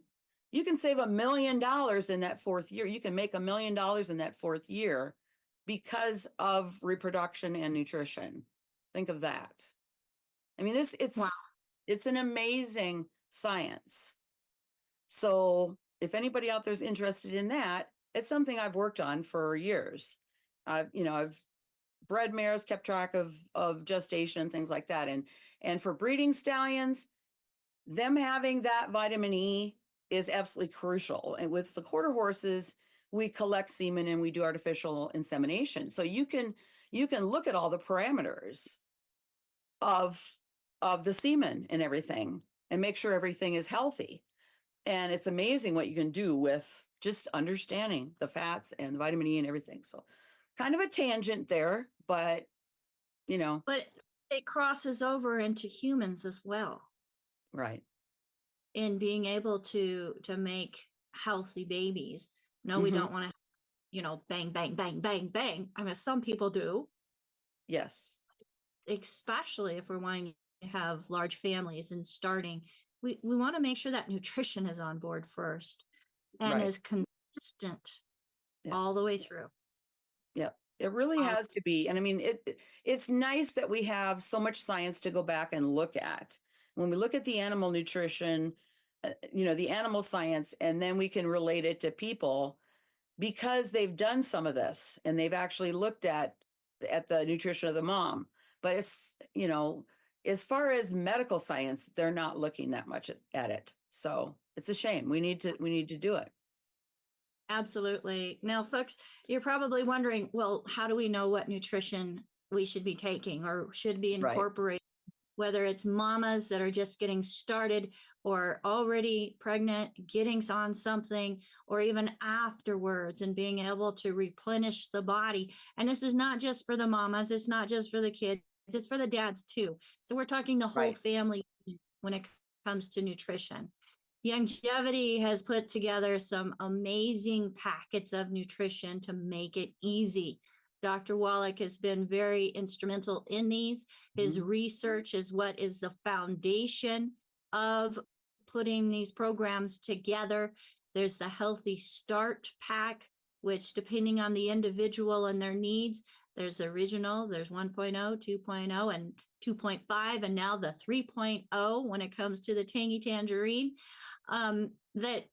you can save $1 million in that 4th year. You can make $1 million in that 4th year because of reproduction and nutrition. Think of that. I mean, it's an amazing science. So if anybody out there is interested in that, it's something I've worked on for years. I've bred mares, kept track of gestation and things like that. And for breeding stallions, them having that vitamin E is absolutely crucial. And with the quarter horses, we collect semen and we do artificial insemination. So you can look at all the parameters of the semen and everything and make sure everything is healthy. And it's amazing what you can do with just understanding the fats and the vitamin E and everything. So kind of a tangent there, but But it crosses over into humans as well. Right. In being able to make healthy babies. No, we don't want to, bang, bang, bang, bang, bang. I mean, some people do. Yes. Especially if we're wanting to have large families and starting. We want to make sure that nutrition is on board first and is consistent all the way through. Yeah, it really has to be. And I mean, it's nice that we have so much science to go back and look at. When we look at the animal nutrition, the animal science, and then we can relate it to people because they've done some of this and they've actually looked at the nutrition of the mom. But it's, as far as medical science, they're not looking that much at it. So it's a shame. We need to do it. Absolutely. Now, folks, you're probably wondering, well, how do we know what nutrition we should be taking or should be incorporating? Whether it's mamas that are just getting started or already pregnant, getting on something, or even afterwards and being able to replenish the body. And this is not just for the mamas. It's not just for the kids. It's for the dads too. So we're talking the whole family when it comes to nutrition. Longevity has put together some amazing packets of nutrition to make it easy. Dr. Wallach has been very instrumental in these. His research is what is the foundation of putting these programs together. There's the Healthy Start Pack, which depending on the individual and their needs, there's the original, there's 1.0, 2.0, and 2.5, and now the 3.0 when it comes to the Tangy Tangerine, that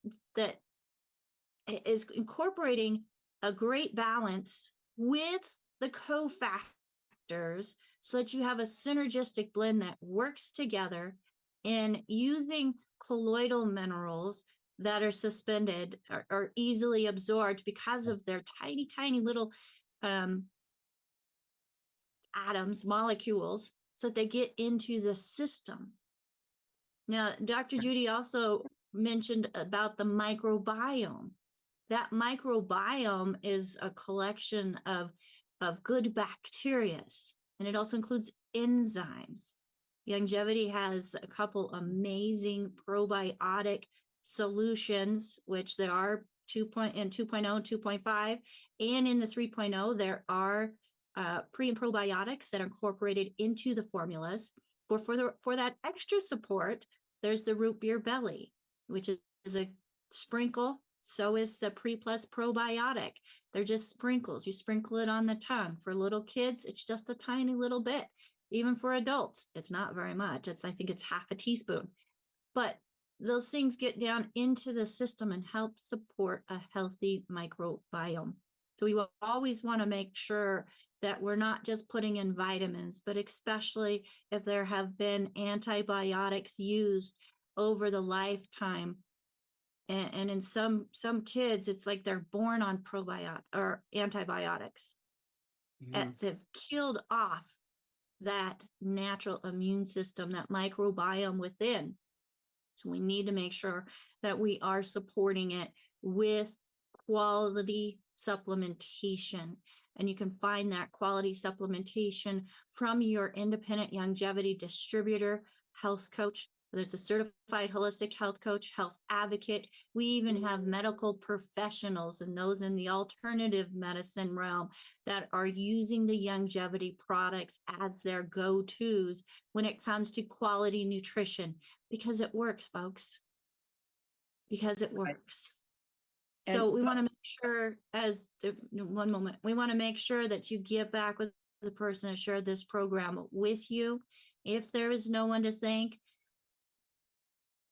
is incorporating a great balance with the cofactors so that you have a synergistic blend that works together in using colloidal minerals that are suspended or easily absorbed because of their tiny, tiny little atoms, molecules, so that they get into the system. Now, Dr. Judy also mentioned about the microbiome. That microbiome is a collection of good bacteria, and it also includes enzymes. Longevity has a couple amazing probiotic solutions, which there are 2.0 and 2.5, and in the 3.0, there are pre and probiotics that are incorporated into the formulas. But for that extra support, there's the root beer belly, which is a sprinkle. So is the pre plus probiotic. They're just sprinkles. You sprinkle it on the tongue. For little kids, it's just a tiny little bit. Even for adults, it's not very much. I think it's half a teaspoon. But those things get down into the system and help support a healthy microbiome. So we will always want to make sure that we're not just putting in vitamins, but especially if there have been antibiotics used over the lifetime. And in some kids, it's like they're born on probiotic or antibiotics that have killed off that natural immune system, that microbiome within. So we need to make sure that we are supporting it with quality supplementation. And you can find that quality supplementation from your independent longevity distributor, health coach, whether it's a certified holistic health coach, health advocate. We even have medical professionals and those in the alternative medicine realm that are using the longevity products as their go-tos when it comes to quality nutrition, because it works, folks, because it works. And so we want to make sure, one moment, we want to make sure that you get back with the person that shared this program with you. If there is no one to thank,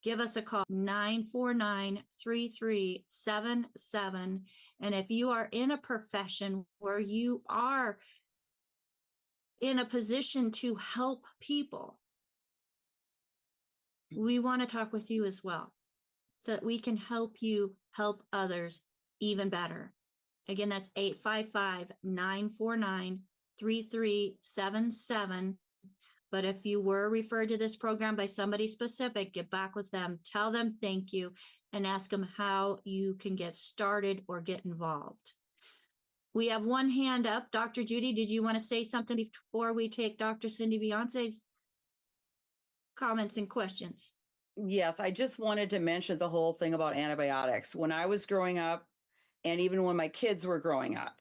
give us a call, 949-3377. And if you are in a profession where you are in a position to help people, we want to talk with you as well so that we can help you help others even better. Again, that's 855-949-3377. But if you were referred to this program by somebody specific, get back with them, tell them thank you, and ask them how you can get started or get involved. We have one hand up. Dr. Judy, did you want to say something before we take Dr. Cindy Beyonce's comments and questions? Yes, I just wanted to mention the whole thing about antibiotics. When I was growing up, and even when my kids were growing up,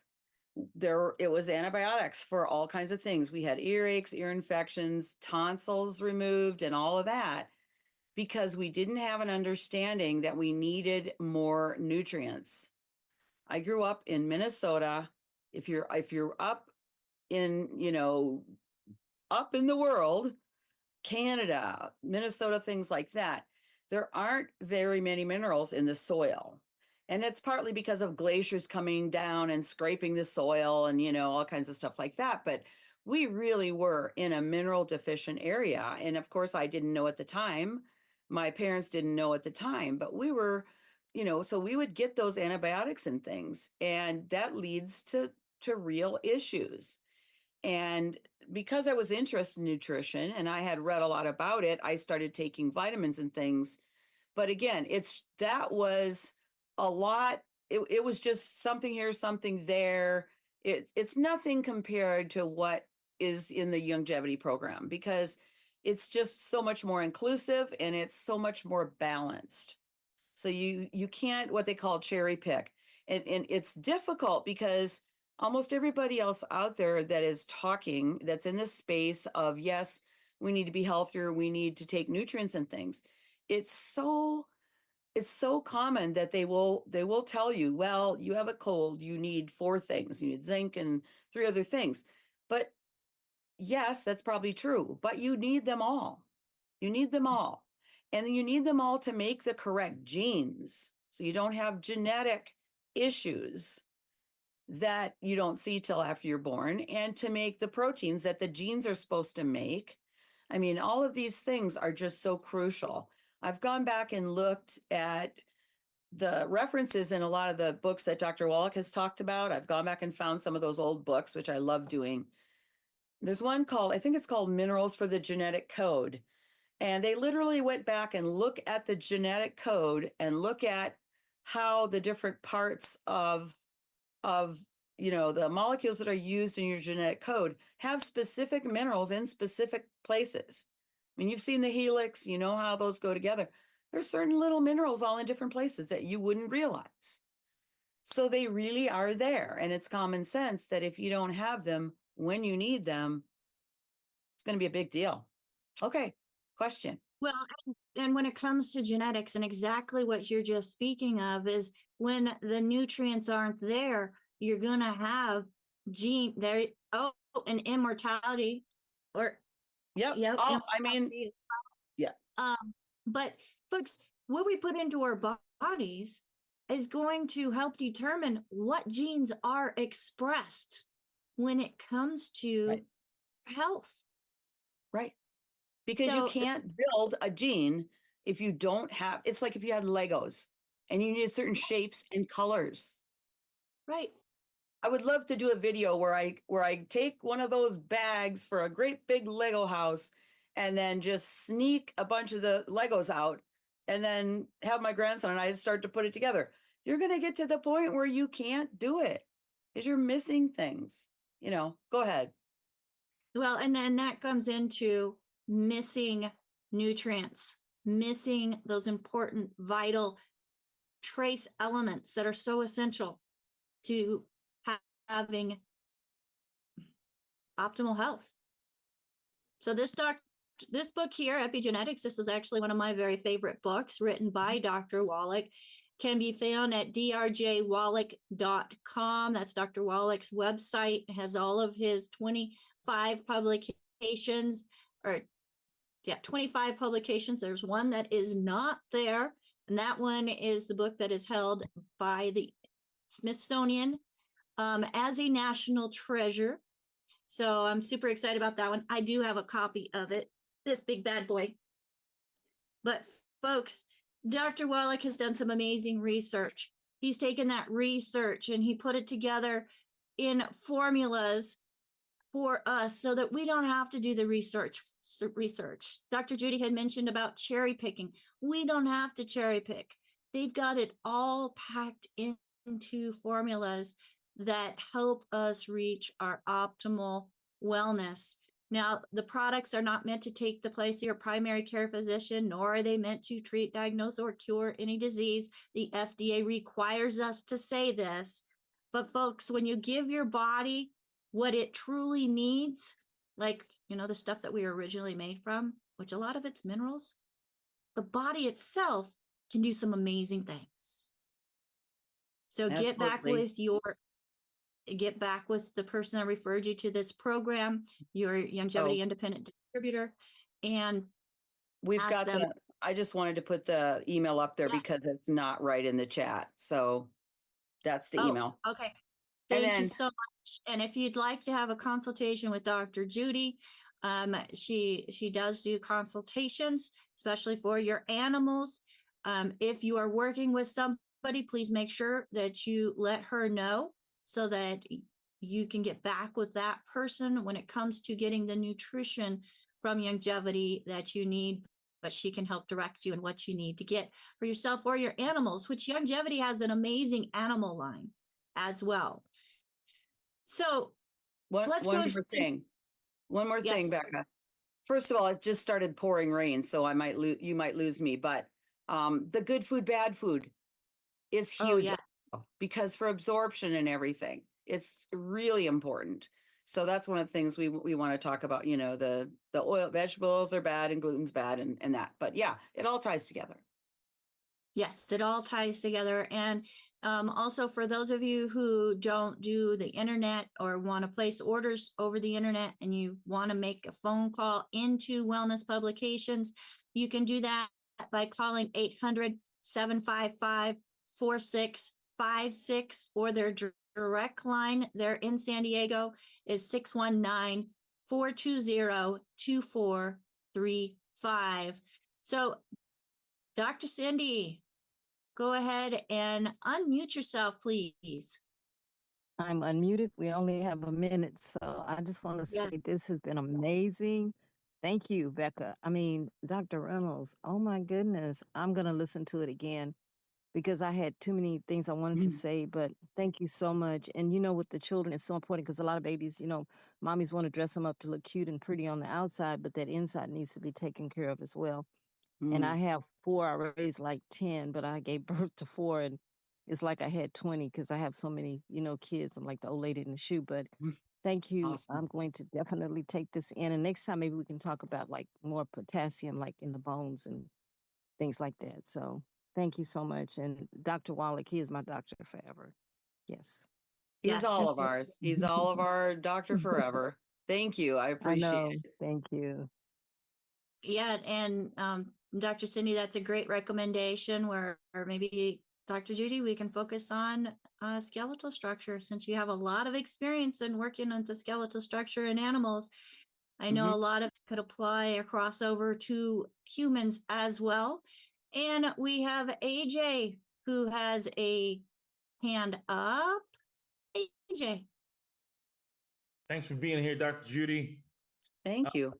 it was antibiotics for all kinds of things. We had earaches, ear infections, tonsils removed, and all of that, because we didn't have an understanding that we needed more nutrients. I grew up in Minnesota. If you're up in, up in the world, Canada, Minnesota, things like that, there aren't very many minerals in the soil. And it's partly because of glaciers coming down and scraping the soil and, all kinds of stuff like that. But we really were in a mineral deficient area. And of course, I didn't know at the time. My parents didn't know at the time, but we were, so we would get those antibiotics and things, and that leads to real issues. And because I was interested in nutrition and I had read a lot about it, I started taking vitamins and things. But again, that was a lot. It was just something here, something there. It's nothing compared to what is in the longevity program, because it's just so much more inclusive and it's so much more balanced. So you can't what they call cherry pick. And it's difficult because almost everybody else out there that is talking, that's in this space of yes, we need to be healthier, we need to take nutrients and things. It's so it's so common that they will tell you, well, you have a cold, you need four things, you need zinc and three other things. But yes, that's probably true, but you need them all. You need them all. And you need them all to make the correct genes. So you don't have genetic issues that you don't see till after you're born, and to make the proteins that the genes are supposed to make. I mean, all of these things are just so crucial. I've gone back and looked at the references in a lot of the books that Dr. Wallach has talked about. I've gone back and found some of those old books, which I love doing. There's one called, I think it's called Minerals for the Genetic Code. And they literally went back and look at the genetic code and look at how the different parts of the molecules that are used in your genetic code have specific minerals in specific places. I mean, you've seen the helix, you know how those go together. There's certain little minerals all in different places that you wouldn't realize. So they really are there. And it's common sense that if you don't have them when you need them, it's going to be a big deal. Okay, question. Well, and when it comes to genetics, and exactly what you're just speaking of is when the nutrients aren't there, you're going to have gene there. Oh, and immortality or, Yep. yeah, Oh, I mean, yeah. But folks, what we put into our bodies is going to help determine what genes are expressed when it comes to Right. health. Right. Because you So, can't build a gene if you don't have, it's like if you had Legos and you need certain shapes and colors. right. I would love to do a video where I take one of those bags for a great big Lego house and then just sneak a bunch of the Legos out and then have my grandson and I start to put it together. You're going to get to the point where you can't do it because you're missing things. Go ahead. Well, and then that comes into missing nutrients, missing those important, vital trace elements that are so essential to having optimal health. So this book here, Epigenetics, this is actually one of my very favorite books written by Dr. Wallach, can be found at drjwallach.com. That's Dr. Wallach's website. It has all of his 25 publications, or 25 publications. There's one that is not there, and that one is the book that is held by the Smithsonian as a national treasure. So I'm super excited about that one. I do have a copy of it, this big bad boy. But folks, Dr. Wallach has done some amazing research. He's taken that research and he put it together in formulas for us so that we don't have to do the research. Dr. Judy had mentioned about cherry picking. We don't have to cherry pick. They've got it all packed into formulas that help us reach our optimal wellness. Now, the products are not meant to take the place of your primary care physician, nor are they meant to treat, diagnose, or cure any disease. The FDA requires us to say this. But folks, when you give your body what it truly needs, like, the stuff that we were originally made from, which a lot of it's minerals, the body itself can do some amazing things. So get back with the person that referred you to this program, your Longevity Independent Distributor, and we've got them. I just wanted to put the email up there because it's not right in the chat. So that's the email. Okay. Thank you so much. And if you'd like to have a consultation with Dr. Judy, she does do consultations, especially for your animals. If you are working with somebody, please make sure that you let her know so that you can get back with that person when it comes to getting the nutrition from longevity that you need, but she can help direct you in what you need to get for yourself or your animals, which longevity has an amazing animal line as well. So One more thing, Becca. First of all, it just started pouring rain, so you might lose me. But the good food, bad food is Oh, huge yeah. because for absorption and everything, it's really important. So that's one of the things we want to talk about. You know, the oil vegetables are bad and gluten's bad and that. But yeah, it all ties together. Yes, it all ties together. And also, for those of you who don't do the internet or want to place orders over the internet and you want to make a phone call into Wellness Publications, you can do that by calling 800-755-4656, or their direct line there in San Diego is 619-420-2435. So, Dr. Cindy, go ahead and unmute yourself, please. I'm unmuted. We only have a minute, so I just want to say Yes. this has been amazing. Thank you, Becca. I mean, Dr. Reynolds, oh my goodness. I'm going to listen to it again because I had too many things I wanted to say, but thank you so much. And you know, with the children, it's so important because a lot of babies, you know, mommies want to dress them up to look cute and pretty on the outside, but that inside needs to be taken care of as well. And I have 4. I raised like 10, but I gave birth to 4, and it's like I had 20 because I have so many, you know, kids. I'm like the old lady in the shoe. But thank you. Awesome. I'm going to definitely take this in. And next time, maybe we can talk about like more potassium, like in the bones and things like that. So thank you so much. And Dr. Wallach, he is my doctor forever. Yes. He's all of That's ours. He's all of our doctor forever. Thank you. I I appreciate know. it. Thank you. Yeah, and Dr. Cindy, that's a great recommendation where or maybe Dr. Judy, we can focus on skeletal structure since you have a lot of experience in working on the skeletal structure in animals. I know a lot of it could apply or cross over to humans as well. And we have AJ who has a hand up. AJ. Thanks for being here, Dr. Judy. Thank you.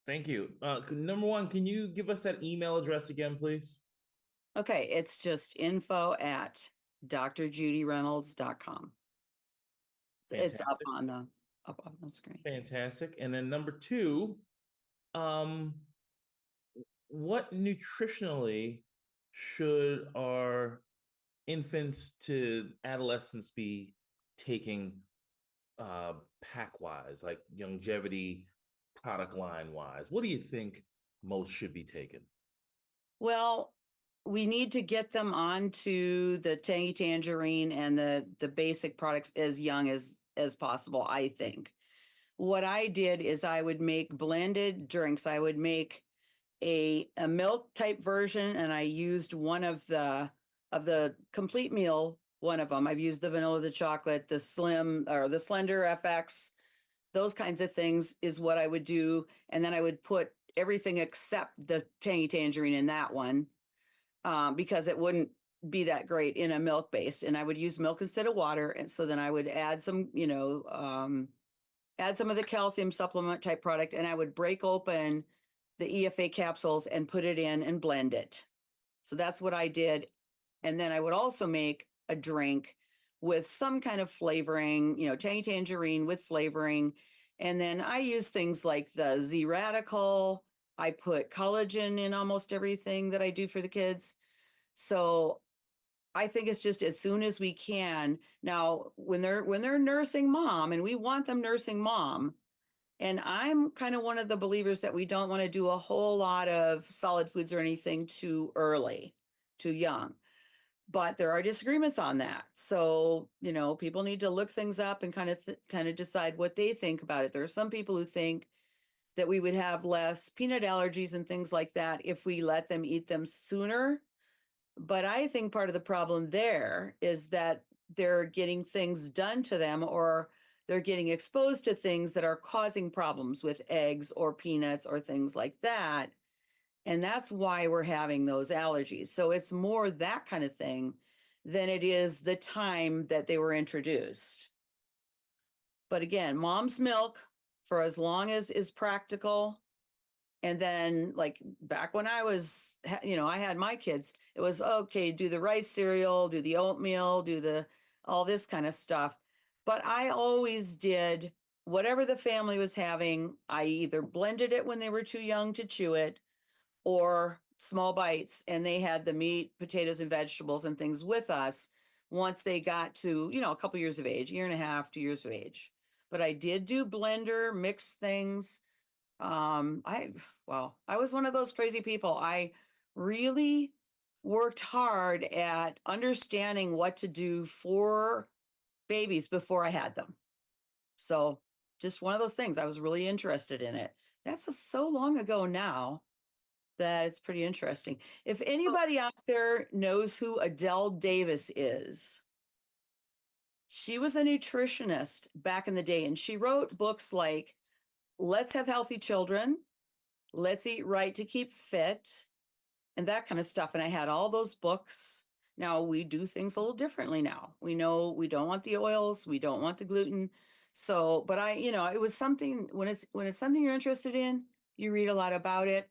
Thank you. Number one, can you give us that email address again, please? Okay, it's just info@drjudyreynolds.com. It's up Fantastic. on the screen. Fantastic. And then number two, um, what nutritionally should our infants to adolescents be taking pack wise, like longevity product line wise? What do you think most should be taken? Well, we need to get them onto the Tangy Tangerine and the basic products as young as possible, I think. What I did is I would make blended drinks. I would make a milk type version, and I used one of the complete meal, one of them. I've used the vanilla, the chocolate, the slim or the slender FX, those kinds of things is what I would do. And then I would put everything except the Tangy Tangerine in that one, because it wouldn't be that great in a milk based. And I would use milk instead of water. And so then I would add some, add some of the calcium supplement type product, and I would break open the EFA capsules and put it in and blend it. So that's what I did. And then I would also make a drink with some kind of flavoring, Tangy Tangerine with flavoring. And then I use things like the Z Radical. I put collagen in almost everything that I do for the kids. So I think it's just as soon as we can. Now, when they're nursing mom, and we want them nursing mom, and I'm kind of one of the believers that we don't want to do a whole lot of solid foods or anything too early, too young. But there are disagreements on that. So, people need to look things up and kind of decide what they think about it. There are some people who think that we would have less peanut allergies and things like that if we let them eat them sooner. But I think part of the problem there is that they're getting things done to them, or they're getting exposed to things that are causing problems with eggs or peanuts or things like that. And that's why we're having those allergies. So it's more that kind of thing than it is the time that they were introduced. But again, mom's milk for as long as is practical. And then, like back when I was, I had my kids, it was okay, do the rice cereal, do the oatmeal, do all this kind of stuff. But I always did whatever the family was having, I either blended it when they were too young to chew it or small bites, and they had the meat, potatoes, and vegetables and things with us once they got to, a couple years of age, 1.5 years, 2 years of age. But I did do blender, mix things. I was one of those crazy people. I really worked hard at understanding what to do for babies before I had them. So just one of those things. I was really interested in it. That's so long ago now that it's pretty interesting. If anybody out there knows who Adele Davis is, she was a nutritionist back in the day, and she wrote books like Let's Have Healthy Children, Let's Eat Right to Keep Fit, and that kind of stuff. And I had all those books. Now we do things a little differently now. We know we don't want the oils, we don't want the gluten. So, but it was something when it's something you're interested in, you read a lot about it.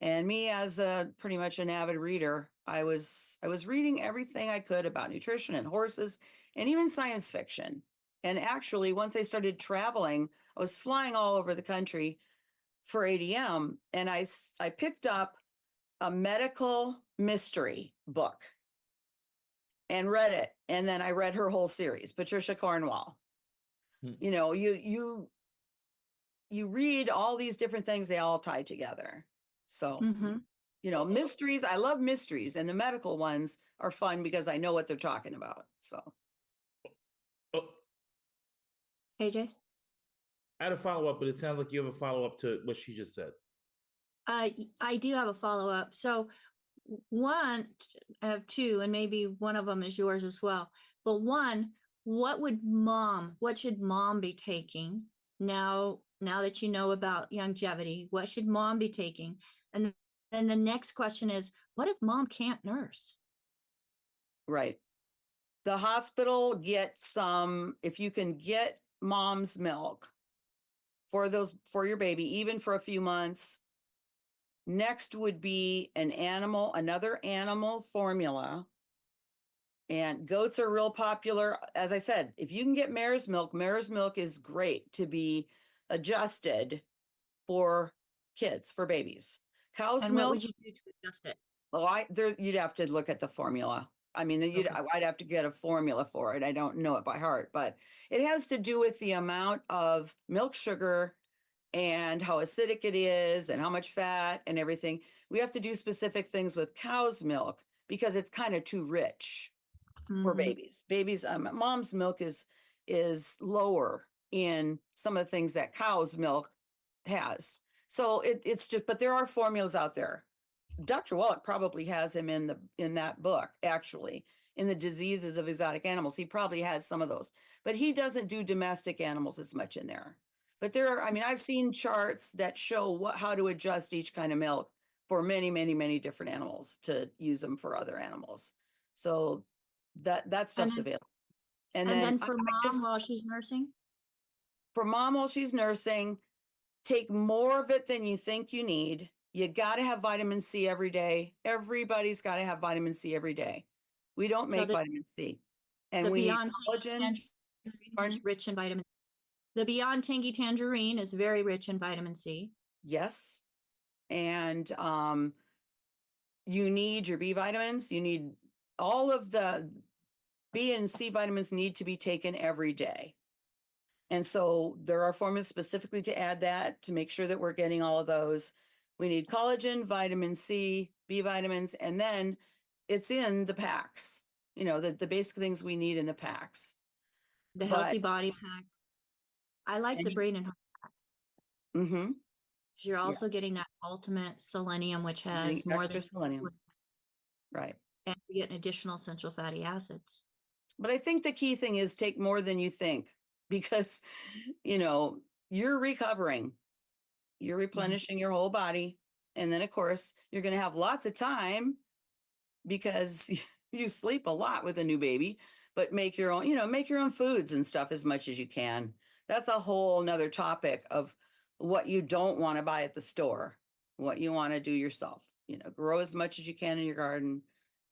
And me as a pretty much an avid reader, I was reading everything I could about nutrition and horses and even science fiction. And actually, once I started traveling, I was flying all over the country for ADM, and I picked up a medical mystery book and read it. And then I read her whole series, Patricia Cornwall. You read all these different things, they all tie together. So, mysteries, I love mysteries, and the medical ones are fun because I know what they're talking about. So, AJ? I had a follow-up, but it sounds like you have a follow-up to what she just said. I do have a follow-up. So one, I have two, and maybe one of them is yours as well. But one, what should mom be taking now that you know about longevity? What should mom be taking? And then the next question is, what if mom can't nurse? Right. The hospital gets some, if you can get mom's milk for your baby, even for a few months. Next would be another animal formula. And goats are real popular. As I said, if you can get mare's milk is great to be adjusted for kids, for babies. Cow's And milk. what would you do to adjust it? Well, you'd have to look at the formula. I mean, Okay. I'd have to get a formula for it. I don't know it by heart, but it has to do with the amount of milk sugar and how acidic it is and how much fat and everything. We have to do specific things with cow's milk because it's kind of too rich for babies. Mom's milk is lower in some of the things that cow's milk has. So it's just, but there are formulas out there. Dr. Wallach probably has him in that book, actually, in the diseases of exotic animals. He probably has some of those, but he doesn't do domestic animals as much in there. But I've seen charts that show how to adjust each kind of milk for many, many, many different animals to use them for other animals. So that stuff's available. And then for mom while she's nursing? For mom while she's nursing, take more of it than you think you need. You got to have vitamin C every day. Everybody's got to have vitamin C every day. We don't make vitamin C. And we need collagen. Is rich in vitamin C. The Beyond Tangy Tangerine is very rich in vitamin C. Yes. And you need your B vitamins. You need all of the B and C vitamins need to be taken every day. And so there are formulas specifically to add that to make sure that we're getting all of those. We need collagen, vitamin C, B vitamins, and then it's in the packs, the basic things we need in the packs. The Healthy Body Pack. I like the Brain and Heart Pack. Mm-hmm. You're also getting that ultimate selenium, which has more than selenium. Right. And you get an additional essential fatty acids. But I think the key thing is take more than you think, because, you're recovering, you're replenishing your whole body. And then of course you're going to have lots of time because you sleep a lot with a new baby, but make your own foods and stuff as much as you can. That's a whole nother topic of what you don't want to buy at the store, what you want to do yourself, grow as much as you can in your garden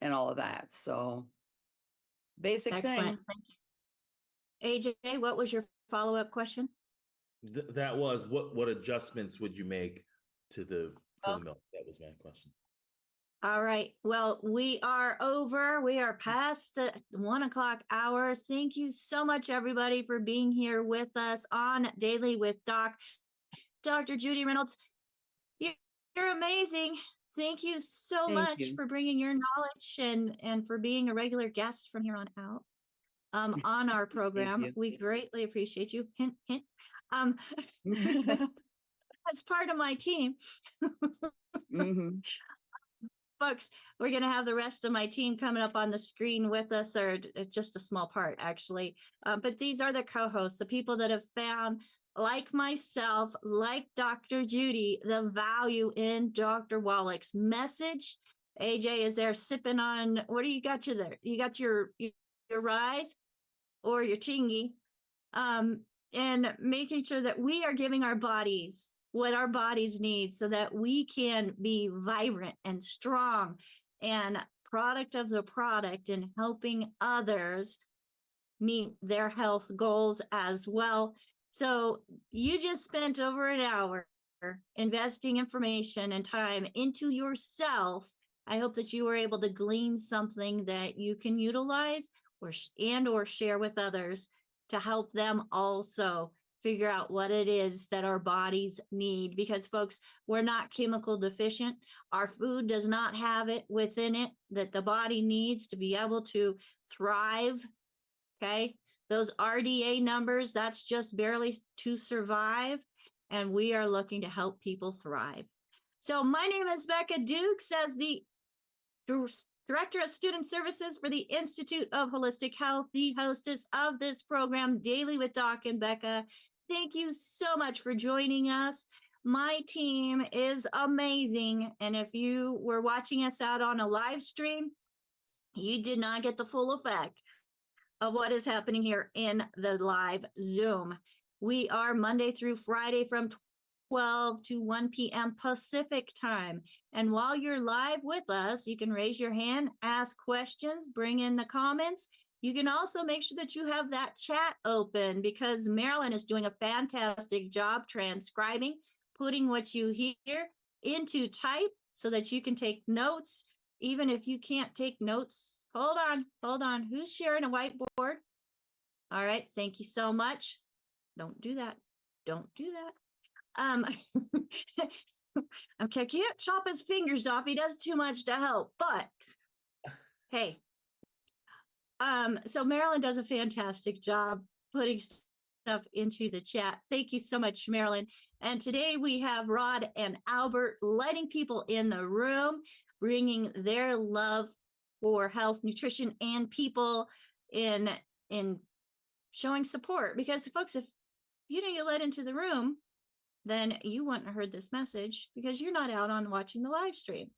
and all of that. So basic Excellent. thing. Thank you. AJ, what was your follow-up question? That was what adjustments would you make to the milk? That was my question. All right. Well, we are over. We are past the 1 o'clock hour. Thank you so much, everybody, for being here with us on Daily with Doc. Dr. Judy Reynolds, you're amazing. Thank you so much for bringing your knowledge and for being a regular guest from here on out on our program. We greatly appreciate you. Hint, hint. That's part of my team. Folks, we're going to have the rest of my team coming up on the screen with us, or just a small part, actually. But these are the co-hosts, the people that have found, like myself, like Dr. Judy, the value in Dr. Wallach's message. AJ is there sipping on, what do you got you there? You got your rise or your tingy, and making sure that we are giving our bodies what our bodies need so that we can be vibrant and strong and product of the product and helping others meet their health goals as well. So you just spent over an hour investing information and time into yourself. I hope that you were able to glean something that you can utilize or share with others to help them also figure out what it is that our bodies need. Because folks, we're not chemical deficient. Our food does not have it within it that the body needs to be able to thrive. Okay. Those RDA numbers, that's just barely to survive. And we are looking to help people thrive. So my name is Becca Dukes, as the Director of Student Services for the Institute of Holistic Health, the hostess of this program, Daily with Doc and Becca. Thank you so much for joining us. My team is amazing. And if you were watching us out on a live stream, you did not get the full effect of what is happening here in the live Zoom. We are Monday through Friday from 12 to 1 p.m. Pacific time. And while you're live with us, you can raise your hand, ask questions, bring in the comments. You can also make sure that you have that chat open, because Marilyn is doing a fantastic job transcribing, putting what you hear into type so that you can take notes. Even if you can't take notes, hold on. Who's sharing a whiteboard? All right, thank you so much. Don't do that. Okay, I can't chop his fingers off. He does too much to help, but hey. So Marilyn does a fantastic job putting stuff into the chat. Thank you so much, Marilyn. And today we have Rod and Albert letting people in the room, bringing their love for health, nutrition, and people in showing support. Because folks, if you didn't get let into the room, then you wouldn't have heard this message, because you're not out on watching the live stream.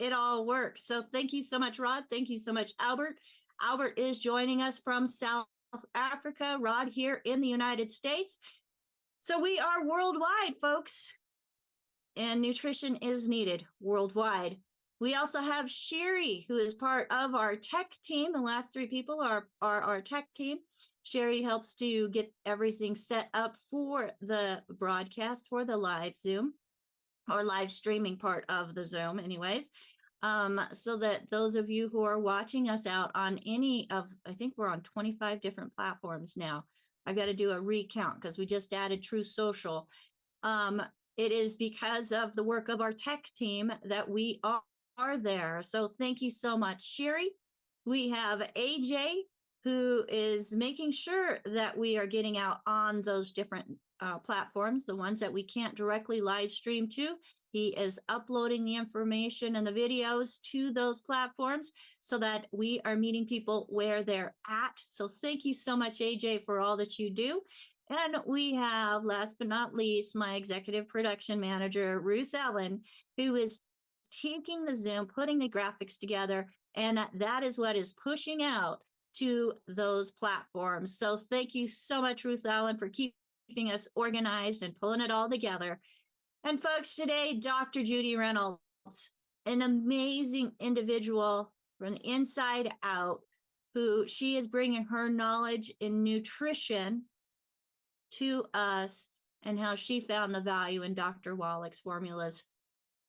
It all works. So thank you so much, Rod. Thank you so much, Albert. Albert is joining us from South Africa, Rod here in the United States. So we are worldwide, folks, and nutrition is needed worldwide. We also have Sherry, who is part of our tech team. The last three people are our tech team. Sherry helps to get everything set up for the broadcast, for the live Zoom, or live streaming part of the Zoom anyways. So that those of you who are watching us out on any of, I think we're on 25 different platforms now. I've got to do a recount because we just added True Social. It is because of the work of our tech team that we are there. So thank you so much, Sherry. We have AJ, who is making sure that we are getting out on those different platforms, the ones that we can't directly live stream to. He is uploading the information and the videos to those platforms so that we are meeting people where they're at. So thank you so much, AJ, for all that you do. And we have, last but not least, my executive production manager, Ruth Ellen, who is taking the Zoom, putting the graphics together, and that is what is pushing out to those platforms. So thank you so much, Ruth Allen, for keeping us organized and pulling it all together. And folks, today, Dr. Judy Reynolds, an amazing individual from the inside out, who she is bringing her knowledge in nutrition to us and how she found the value in Dr. Wallach's formulas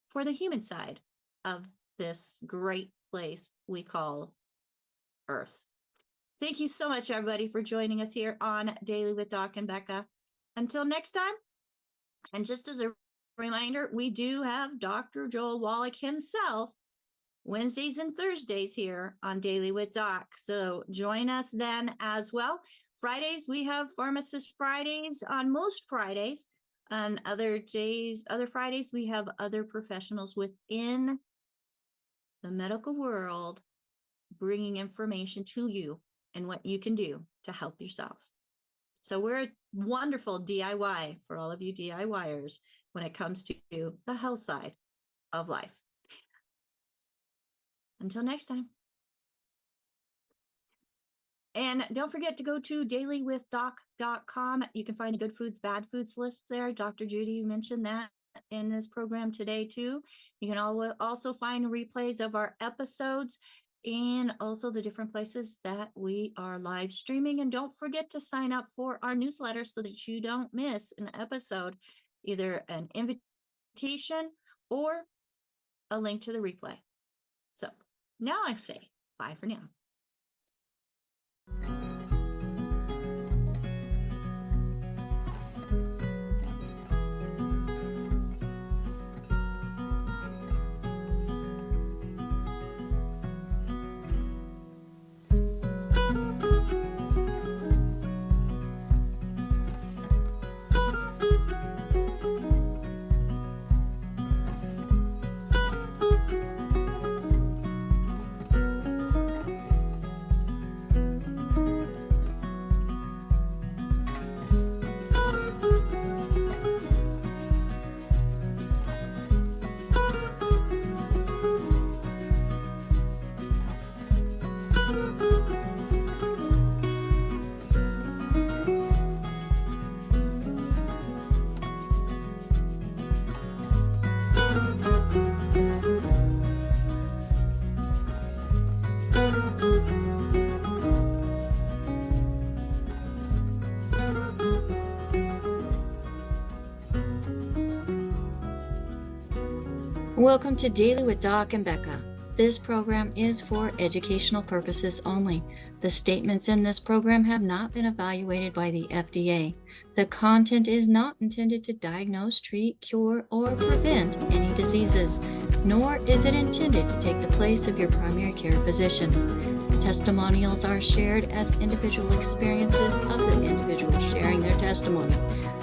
for the human side of this great place we call Earth. Thank you so much, everybody, for joining us here on Daily with Doc and Becca. Until next time, and just as a reminder, we do have Dr. Joel Wallach himself Wednesdays and Thursdays here on Daily with Doc. So join us then as well. Fridays, we have Pharmacist Fridays on most Fridays. On other Fridays, we have other professionals within the medical world bringing information to you and what you can do to help yourself. So we're a wonderful DIY for all of you DIYers when it comes to the health side of life. Until next time. And don't forget to go to dailywithdoc.com. You can find the good foods, bad foods list there. Dr. Judy, you mentioned that in this program today too. You can also find replays of our episodes and also the different places that we are live streaming. And don't forget to sign up for our newsletter so that you don't miss an episode, either an invitation or a link to the replay. So now I say bye for now. Welcome to Daily with Doc and Becca. This program is for educational purposes only. The statements in this program have not been evaluated by the FDA. The content is not intended to diagnose, treat, cure, or prevent any diseases, nor is it intended to take the place of your primary care physician. Testimonials are shared as individual experiences of the individual sharing their testimony.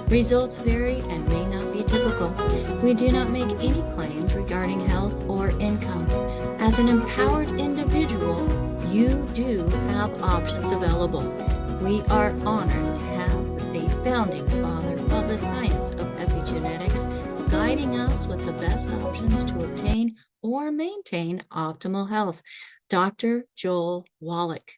Results vary and may not be typical. We do not make any claims regarding health or income. As an empowered individual, you do have options available. We are honored to have the founding father of the science of epigenetics guiding us with the best options to obtain or maintain optimal health, Dr. Joel Wallach.